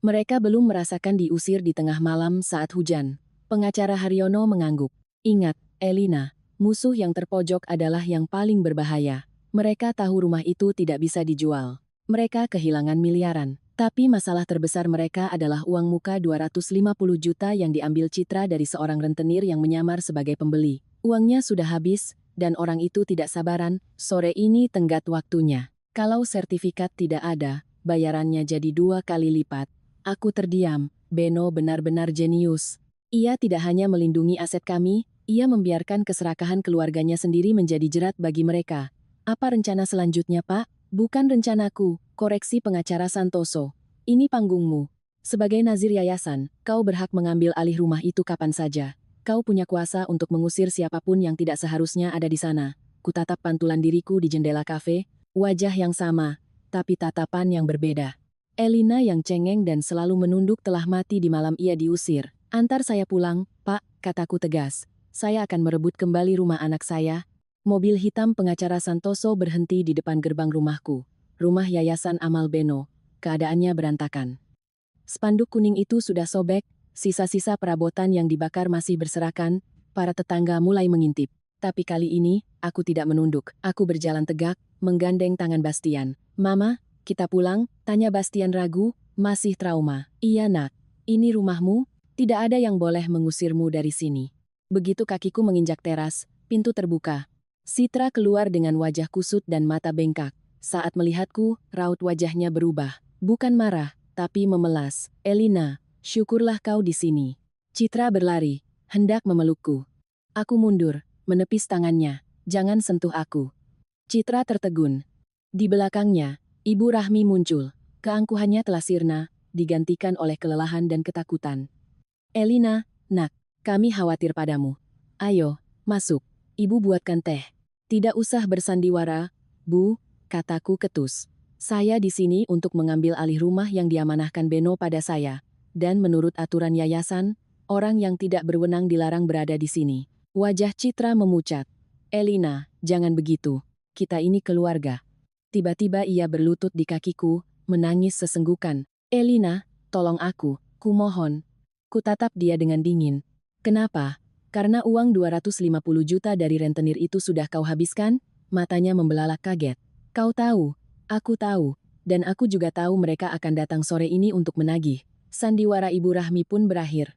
Mereka belum merasakan diusir di tengah malam saat hujan. Pengacara Haryono mengangguk. Ingat, Elina, musuh yang terpojok adalah yang paling berbahaya. Mereka tahu rumah itu tidak bisa dijual. Mereka kehilangan miliaran. Tapi masalah terbesar mereka adalah uang muka 250 juta yang diambil Citra dari seorang rentenir yang menyamar sebagai pembeli. Uangnya sudah habis, dan orang itu tidak sabaran, sore ini tenggat waktunya. Kalau sertifikat tidak ada, bayarannya jadi 2 kali lipat. Aku terdiam. Beno benar-benar jenius. Ia tidak hanya melindungi aset kami, ia membiarkan keserakahan keluarganya sendiri menjadi jerat bagi mereka. Apa rencana selanjutnya, Pak? Bukan rencanaku, koreksi pengacara Santoso. Ini panggungmu. Sebagai nazir yayasan, kau berhak mengambil alih rumah itu kapan saja. Kau punya kuasa untuk mengusir siapapun yang tidak seharusnya ada di sana. Kutatap pantulan diriku di jendela kafe, wajah yang sama, tapi tatapan yang berbeda. Elina yang cengeng dan selalu menunduk telah mati di malam ia diusir. Antar saya pulang, Pak, kataku tegas. Saya akan merebut kembali rumah anak saya. Mobil hitam pengacara Santoso berhenti di depan gerbang rumahku. Rumah Yayasan Amal Beno. Keadaannya berantakan. Spanduk kuning itu sudah sobek, sisa-sisa perabotan yang dibakar masih berserakan, para tetangga mulai mengintip. Tapi kali ini, aku tidak menunduk. Aku berjalan tegak, menggandeng tangan Bastian. "Mama, kita pulang?" tanya Bastian ragu, masih trauma. "Iya nak, ini rumahmu, tidak ada yang boleh mengusirmu dari sini." Begitu kakiku menginjak teras, pintu terbuka. Citra keluar dengan wajah kusut dan mata bengkak. Saat melihatku, raut wajahnya berubah. Bukan marah, tapi memelas. "Elina, syukurlah kau di sini." Citra berlari, hendak memelukku. Aku mundur, menepis tangannya. "Jangan sentuh aku." Citra tertegun. Di belakangnya, Ibu Rahmi muncul. Keangkuhannya telah sirna, digantikan oleh kelelahan dan ketakutan. "Elina, nak, kami khawatir padamu. Ayo, masuk. Ibu buatkan teh." "Tidak usah bersandiwara, Bu," kataku ketus. "Saya di sini untuk mengambil alih rumah yang diamanahkan Beno pada saya. Dan menurut aturan yayasan, orang yang tidak berwenang dilarang berada di sini." Wajah Citra memucat. "Elina, jangan begitu. Kita ini keluarga." Tiba-tiba ia berlutut di kakiku, menangis sesenggukan. "Elina, tolong aku, kumohon." Kutatap dia dengan dingin. "Kenapa? Karena uang 250 juta dari rentenir itu sudah kau habiskan?" Matanya membelalak kaget. "Kau tahu, aku tahu, dan aku juga tahu mereka akan datang sore ini untuk menagih." Sandiwara Ibu Rahmi pun berakhir.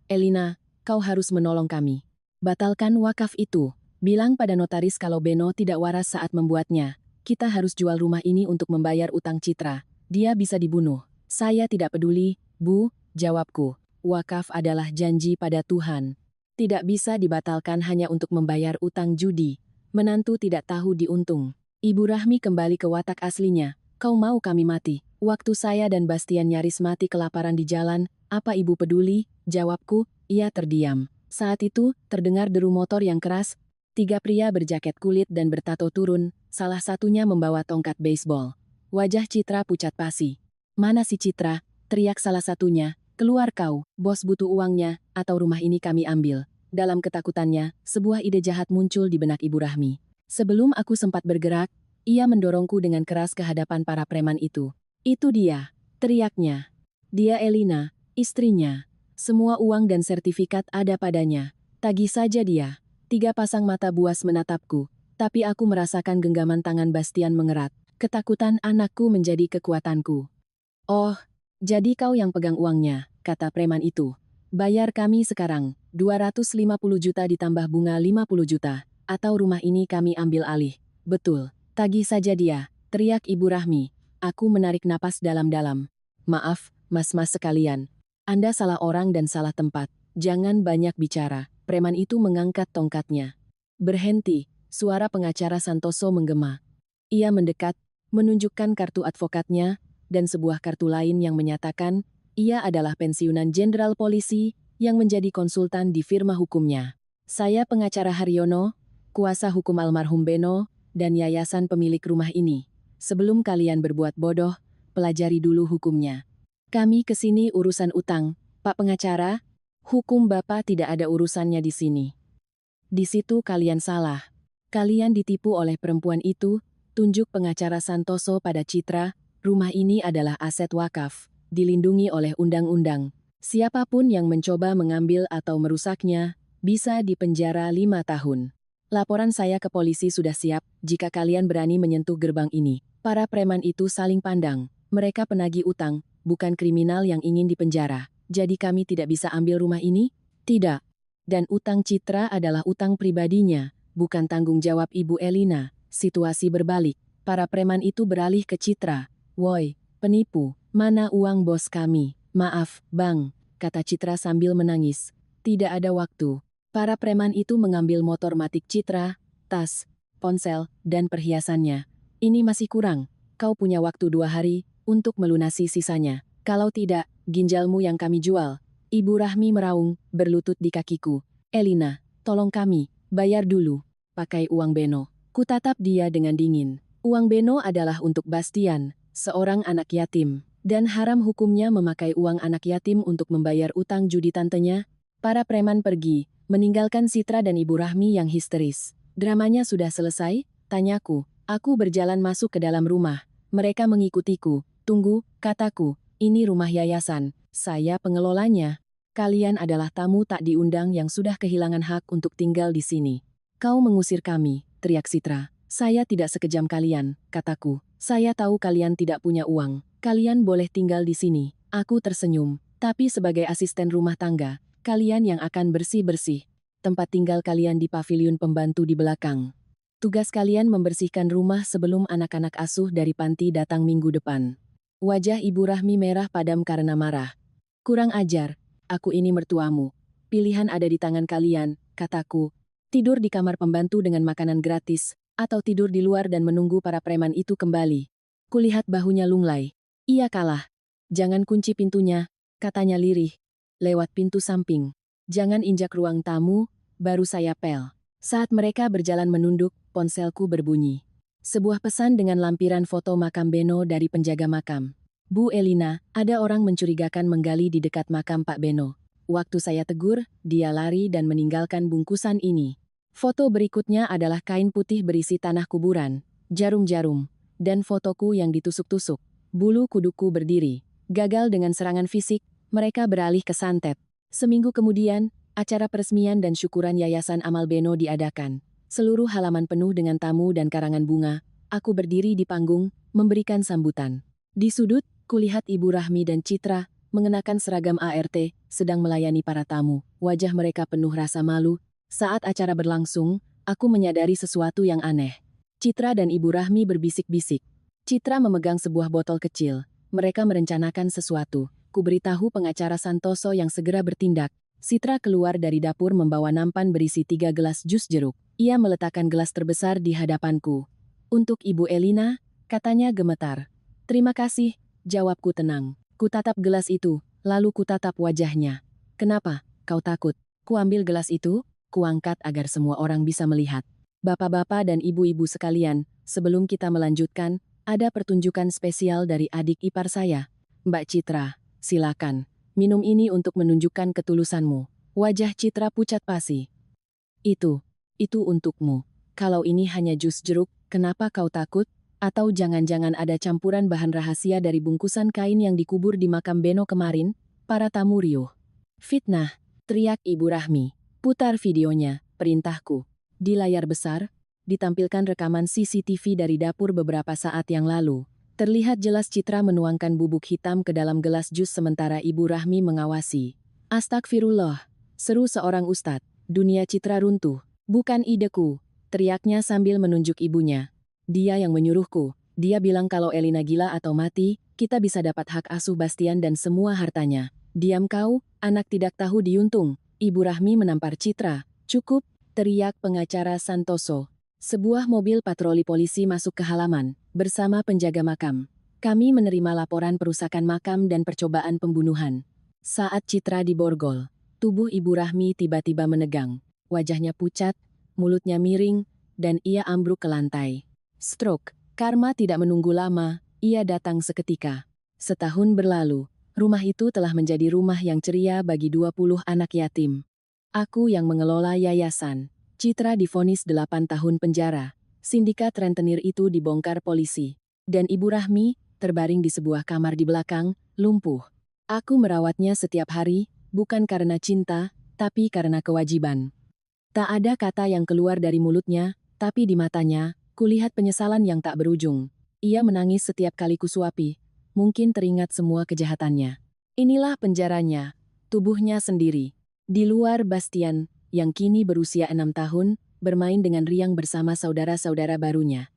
"Elina, kau harus menolong kami. Batalkan wakaf itu. Bilang pada notaris kalau Beno tidak waras saat membuatnya. Kita harus jual rumah ini untuk membayar utang Citra. Dia bisa dibunuh." "Saya tidak peduli, Bu," jawabku. "Wakaf adalah janji pada Tuhan. Tidak bisa dibatalkan hanya untuk membayar utang judi." Menantu tidak tahu diuntung. Ibu Rahmi kembali ke watak aslinya. "Kau mau kami mati? Waktu saya dan Bastian nyaris mati kelaparan di jalan, apa ibu peduli?" Jawabku. Ia terdiam. Saat itu, terdengar deru motor yang keras. 3 pria berjaket kulit dan bertato turun, salah satunya membawa tongkat beisbol. Wajah Citra pucat pasi. "Mana si Citra?" teriak salah satunya. "Keluar kau, bos butuh uangnya, atau rumah ini kami ambil." Dalam ketakutannya, sebuah ide jahat muncul di benak Ibu Rahmi. Sebelum aku sempat bergerak, ia mendorongku dengan keras ke hadapan para preman itu. "Itu dia!" teriaknya. "Dia Elina, istrinya. Semua uang dan sertifikat ada padanya. Tagih saja dia." 3 pasang mata buas menatapku, tapi aku merasakan genggaman tangan Bastian mengerat. Ketakutan anakku menjadi kekuatanku. "Oh, jadi kau yang pegang uangnya," kata preman itu. "Bayar kami sekarang, 250 juta ditambah bunga 50 juta, atau rumah ini kami ambil alih." "Betul, tagih saja dia," teriak Ibu Rahmi. Aku menarik napas dalam-dalam. "Maaf, mas-mas sekalian. Anda salah orang dan salah tempat. Jangan banyak bicara." Preman itu mengangkat tongkatnya. "Berhenti," suara pengacara Santoso menggema. Ia mendekat, menunjukkan kartu advokatnya, dan sebuah kartu lain yang menyatakan, ia adalah pensiunan jenderal polisi, yang menjadi konsultan di firma hukumnya. "Saya pengacara Haryono, kuasa hukum almarhum Beno, dan yayasan pemilik rumah ini. Sebelum kalian berbuat bodoh, pelajari dulu hukumnya. Kami kesini urusan utang, Pak Pengacara. Hukum Bapak tidak ada urusannya di sini." "Di situ kalian salah. Kalian ditipu oleh perempuan itu," tunjuk pengacara Santoso pada Citra. "Rumah ini adalah aset wakaf, dilindungi oleh undang-undang. Siapapun yang mencoba mengambil atau merusaknya, bisa dipenjara 5 tahun. Laporan saya ke polisi sudah siap, jika kalian berani menyentuh gerbang ini." Para preman itu saling pandang. Mereka penagih utang, bukan kriminal yang ingin dipenjara. "Jadi kami tidak bisa ambil rumah ini?" "Tidak. Dan utang Citra adalah utang pribadinya, bukan tanggung jawab Ibu Elina." Situasi berbalik. Para preman itu beralih ke Citra. "Woi, penipu, mana uang bos kami?" "Maaf, Bang," kata Citra sambil menangis. "Tidak ada waktu." Para preman itu mengambil motor matik Citra, tas, ponsel, dan perhiasannya. "Ini masih kurang. Kau punya waktu 2 hari untuk melunasi sisanya. Kalau tidak, ginjalmu yang kami jual." Ibu Rahmi meraung, berlutut di kakiku. "Elina, tolong kami, bayar dulu. Pakai uang Beno." Kutatap dia dengan dingin. Uang Beno adalah untuk Bastian, seorang anak yatim. Dan haram hukumnya memakai uang anak yatim untuk membayar utang judi tantenya. Para preman pergi, meninggalkan Citra dan Ibu Rahmi yang histeris. "Dramanya sudah selesai?" tanyaku. Aku berjalan masuk ke dalam rumah. Mereka mengikutiku. "Tunggu," kataku. "Ini rumah yayasan. Saya pengelolanya. Kalian adalah tamu tak diundang yang sudah kehilangan hak untuk tinggal di sini." "Kau mengusir kami," teriak Citra. Saya tidak sekejam kalian, kataku. Saya tahu kalian tidak punya uang. Kalian boleh tinggal di sini. Aku tersenyum. Tapi sebagai asisten rumah tangga, kalian yang akan bersih-bersih. Tempat tinggal kalian di paviliun pembantu di belakang. Tugas kalian membersihkan rumah sebelum anak-anak asuh dari panti datang minggu depan. Wajah Ibu Rahmi merah padam karena marah. Kurang ajar, aku ini mertuamu. Pilihan ada di tangan kalian, kataku. Tidur di kamar pembantu dengan makanan gratis, atau tidur di luar dan menunggu para preman itu kembali. Kulihat bahunya lunglai. Ia kalah. Jangan kunci pintunya, katanya lirih. Lewat pintu samping. Jangan injak ruang tamu, baru saya pel. Saat mereka berjalan menunduk, ponselku berbunyi. Sebuah pesan dengan lampiran foto makam Beno dari penjaga makam. Bu Elina, ada orang mencurigakan menggali di dekat makam Pak Beno. Waktu saya tegur, dia lari dan meninggalkan bungkusan ini. Foto berikutnya adalah kain putih berisi tanah kuburan, jarum-jarum, dan fotoku yang ditusuk-tusuk. Bulu kuduku berdiri. Gagal dengan serangan fisik, mereka beralih ke santet. Seminggu kemudian, acara peresmian dan syukuran Yayasan Amal Beno diadakan. Seluruh halaman penuh dengan tamu dan karangan bunga. Aku berdiri di panggung, memberikan sambutan. Di sudut, kulihat Ibu Rahmi dan Citra, mengenakan seragam ART, sedang melayani para tamu. Wajah mereka penuh rasa malu. Saat acara berlangsung, aku menyadari sesuatu yang aneh. Citra dan Ibu Rahmi berbisik-bisik. Citra memegang sebuah botol kecil. Mereka merencanakan sesuatu. Kuberitahu pengacara Santoso yang segera bertindak. Citra keluar dari dapur membawa nampan berisi 3 gelas jus jeruk. Ia meletakkan gelas terbesar di hadapanku. Untuk Ibu Elina, katanya gemetar. Terima kasih, jawabku tenang. Kutatap gelas itu, lalu kutatap wajahnya. Kenapa, kau takut? Kuambil gelas itu, kuangkat agar semua orang bisa melihat. Bapak-bapak dan ibu-ibu sekalian, sebelum kita melanjutkan, ada pertunjukan spesial dari adik ipar saya. Mbak Citra, silakan. Minum ini untuk menunjukkan ketulusanmu. Wajah Citra pucat pasi. Itu untukmu. Kalau ini hanya jus jeruk, kenapa kau takut? Atau jangan-jangan ada campuran bahan rahasia dari bungkusan kain yang dikubur di makam Beno kemarin? Para tamu riuh. Fitnah, teriak Ibu Rahmi. Putar videonya, perintahku. Di layar besar, ditampilkan rekaman CCTV dari dapur beberapa saat yang lalu. Terlihat jelas Citra menuangkan bubuk hitam ke dalam gelas jus sementara Ibu Rahmi mengawasi. Astagfirullah, seru seorang ustadz. Dunia Citra runtuh. Bukan ideku, teriaknya sambil menunjuk ibunya. Dia yang menyuruhku. Dia bilang kalau Elina gila atau mati, kita bisa dapat hak asuh Bastian dan semua hartanya. Diam kau, anak tidak tahu diuntung. Ibu Rahmi menampar Citra. Cukup, teriak pengacara Santoso. Sebuah mobil patroli polisi masuk ke halaman, bersama penjaga makam. Kami menerima laporan perusakan makam dan percobaan pembunuhan. Saat Citra diborgol, tubuh Ibu Rahmi tiba-tiba menegang. Wajahnya pucat, mulutnya miring, dan ia ambruk ke lantai. Stroke, karma tidak menunggu lama, ia datang seketika. Setahun berlalu, rumah itu telah menjadi rumah yang ceria bagi 20 anak yatim. Aku yang mengelola yayasan. Citra divonis 8 tahun penjara. Sindikat rentenir itu dibongkar polisi. Dan Ibu Rahmi, terbaring di sebuah kamar di belakang, lumpuh. Aku merawatnya setiap hari, bukan karena cinta, tapi karena kewajiban. Tak ada kata yang keluar dari mulutnya, tapi di matanya, kulihat penyesalan yang tak berujung. Ia menangis setiap kali kusuapi. Mungkin teringat semua kejahatannya. Inilah penjaranya, tubuhnya sendiri. Di luar Bastian, yang kini berusia 6 tahun, bermain dengan riang bersama saudara-saudara barunya.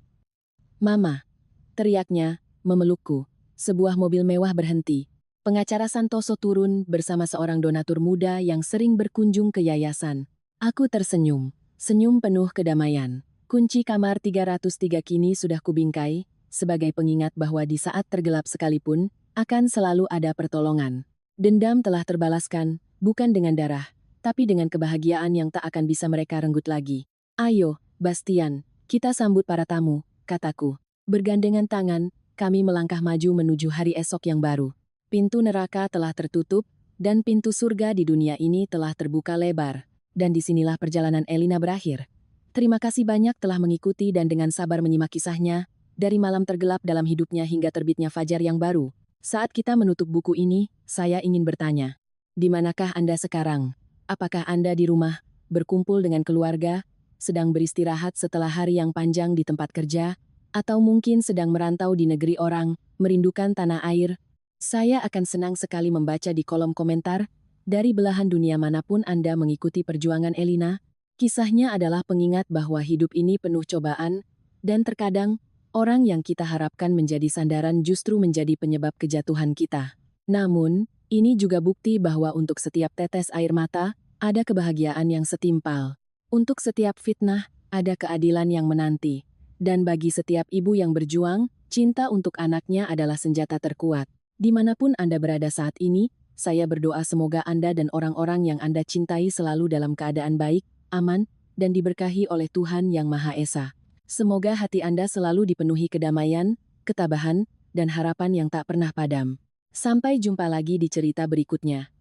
Mama, teriaknya, memelukku. Sebuah mobil mewah berhenti. Pengacara Santoso turun bersama seorang donatur muda yang sering berkunjung ke yayasan. Aku tersenyum, senyum penuh kedamaian. Kunci kamar 303 kini sudah kubingkai, sebagai pengingat bahwa di saat tergelap sekalipun, akan selalu ada pertolongan. Dendam telah terbalaskan, bukan dengan darah, tapi dengan kebahagiaan yang tak akan bisa mereka renggut lagi. Ayo, Bastian, kita sambut para tamu, kataku. Bergandengan tangan, kami melangkah maju menuju hari esok yang baru. Pintu neraka telah tertutup, dan pintu surga di dunia ini telah terbuka lebar. Dan disinilah perjalanan Elina berakhir. Terima kasih banyak telah mengikuti dan dengan sabar menyimak kisahnya, dari malam tergelap dalam hidupnya hingga terbitnya fajar yang baru. Saat kita menutup buku ini, saya ingin bertanya. Di manakah Anda sekarang? Apakah Anda di rumah, berkumpul dengan keluarga, sedang beristirahat setelah hari yang panjang di tempat kerja, atau mungkin sedang merantau di negeri orang, merindukan tanah air. Saya akan senang sekali membaca di kolom komentar, dari belahan dunia manapun Anda mengikuti perjuangan Elina. Kisahnya adalah pengingat bahwa hidup ini penuh cobaan, dan terkadang, orang yang kita harapkan menjadi sandaran justru menjadi penyebab kejatuhan kita. Namun, ini juga bukti bahwa untuk setiap tetes air mata, ada kebahagiaan yang setimpal. Untuk setiap fitnah, ada keadilan yang menanti. Dan bagi setiap ibu yang berjuang, cinta untuk anaknya adalah senjata terkuat. Dimanapun Anda berada saat ini, saya berdoa semoga Anda dan orang-orang yang Anda cintai selalu dalam keadaan baik, aman, dan diberkahi oleh Tuhan Yang Maha Esa. Semoga hati Anda selalu dipenuhi kedamaian, ketabahan, dan harapan yang tak pernah padam. Sampai jumpa lagi di cerita berikutnya.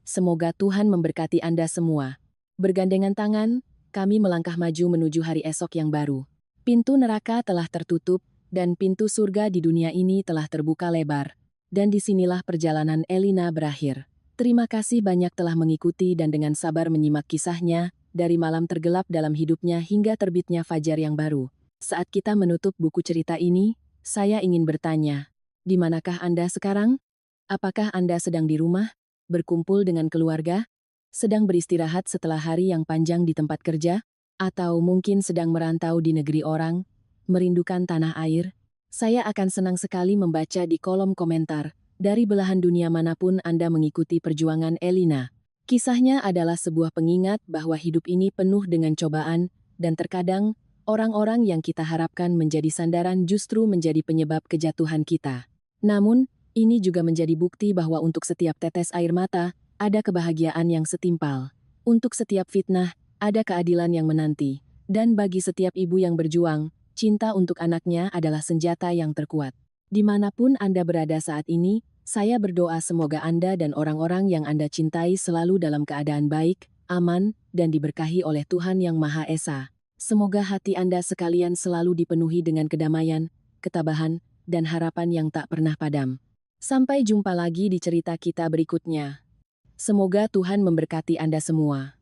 Semoga Tuhan memberkati Anda semua. Bergandengan tangan, kami melangkah maju menuju hari esok yang baru. Pintu neraka telah tertutup, dan pintu surga di dunia ini telah terbuka lebar. Dan disinilah perjalanan Elina berakhir. Terima kasih banyak telah mengikuti dan dengan sabar menyimak kisahnya, dari malam tergelap dalam hidupnya hingga terbitnya fajar yang baru. Saat kita menutup buku cerita ini, saya ingin bertanya, di manakah Anda sekarang? Apakah Anda sedang di rumah, berkumpul dengan keluarga, sedang beristirahat setelah hari yang panjang di tempat kerja, atau mungkin sedang merantau di negeri orang, merindukan tanah air? Saya akan senang sekali membaca di kolom komentar, dari belahan dunia manapun Anda mengikuti perjuangan Elina. Kisahnya adalah sebuah pengingat bahwa hidup ini penuh dengan cobaan, dan terkadang, orang-orang yang kita harapkan menjadi sandaran justru menjadi penyebab kejatuhan kita. Namun, ini juga menjadi bukti bahwa untuk setiap tetes air mata, ada kebahagiaan yang setimpal. Untuk setiap fitnah, ada keadilan yang menanti. Dan bagi setiap ibu yang berjuang, cinta untuk anaknya adalah senjata yang terkuat. Dimanapun Anda berada saat ini, saya berdoa semoga Anda dan orang-orang yang Anda cintai selalu dalam keadaan baik, aman, dan diberkahi oleh Tuhan Yang Maha Esa. Semoga hati Anda sekalian selalu dipenuhi dengan kedamaian, ketabahan, dan harapan yang tak pernah padam. Sampai jumpa lagi di cerita kita berikutnya. Semoga Tuhan memberkati Anda semua.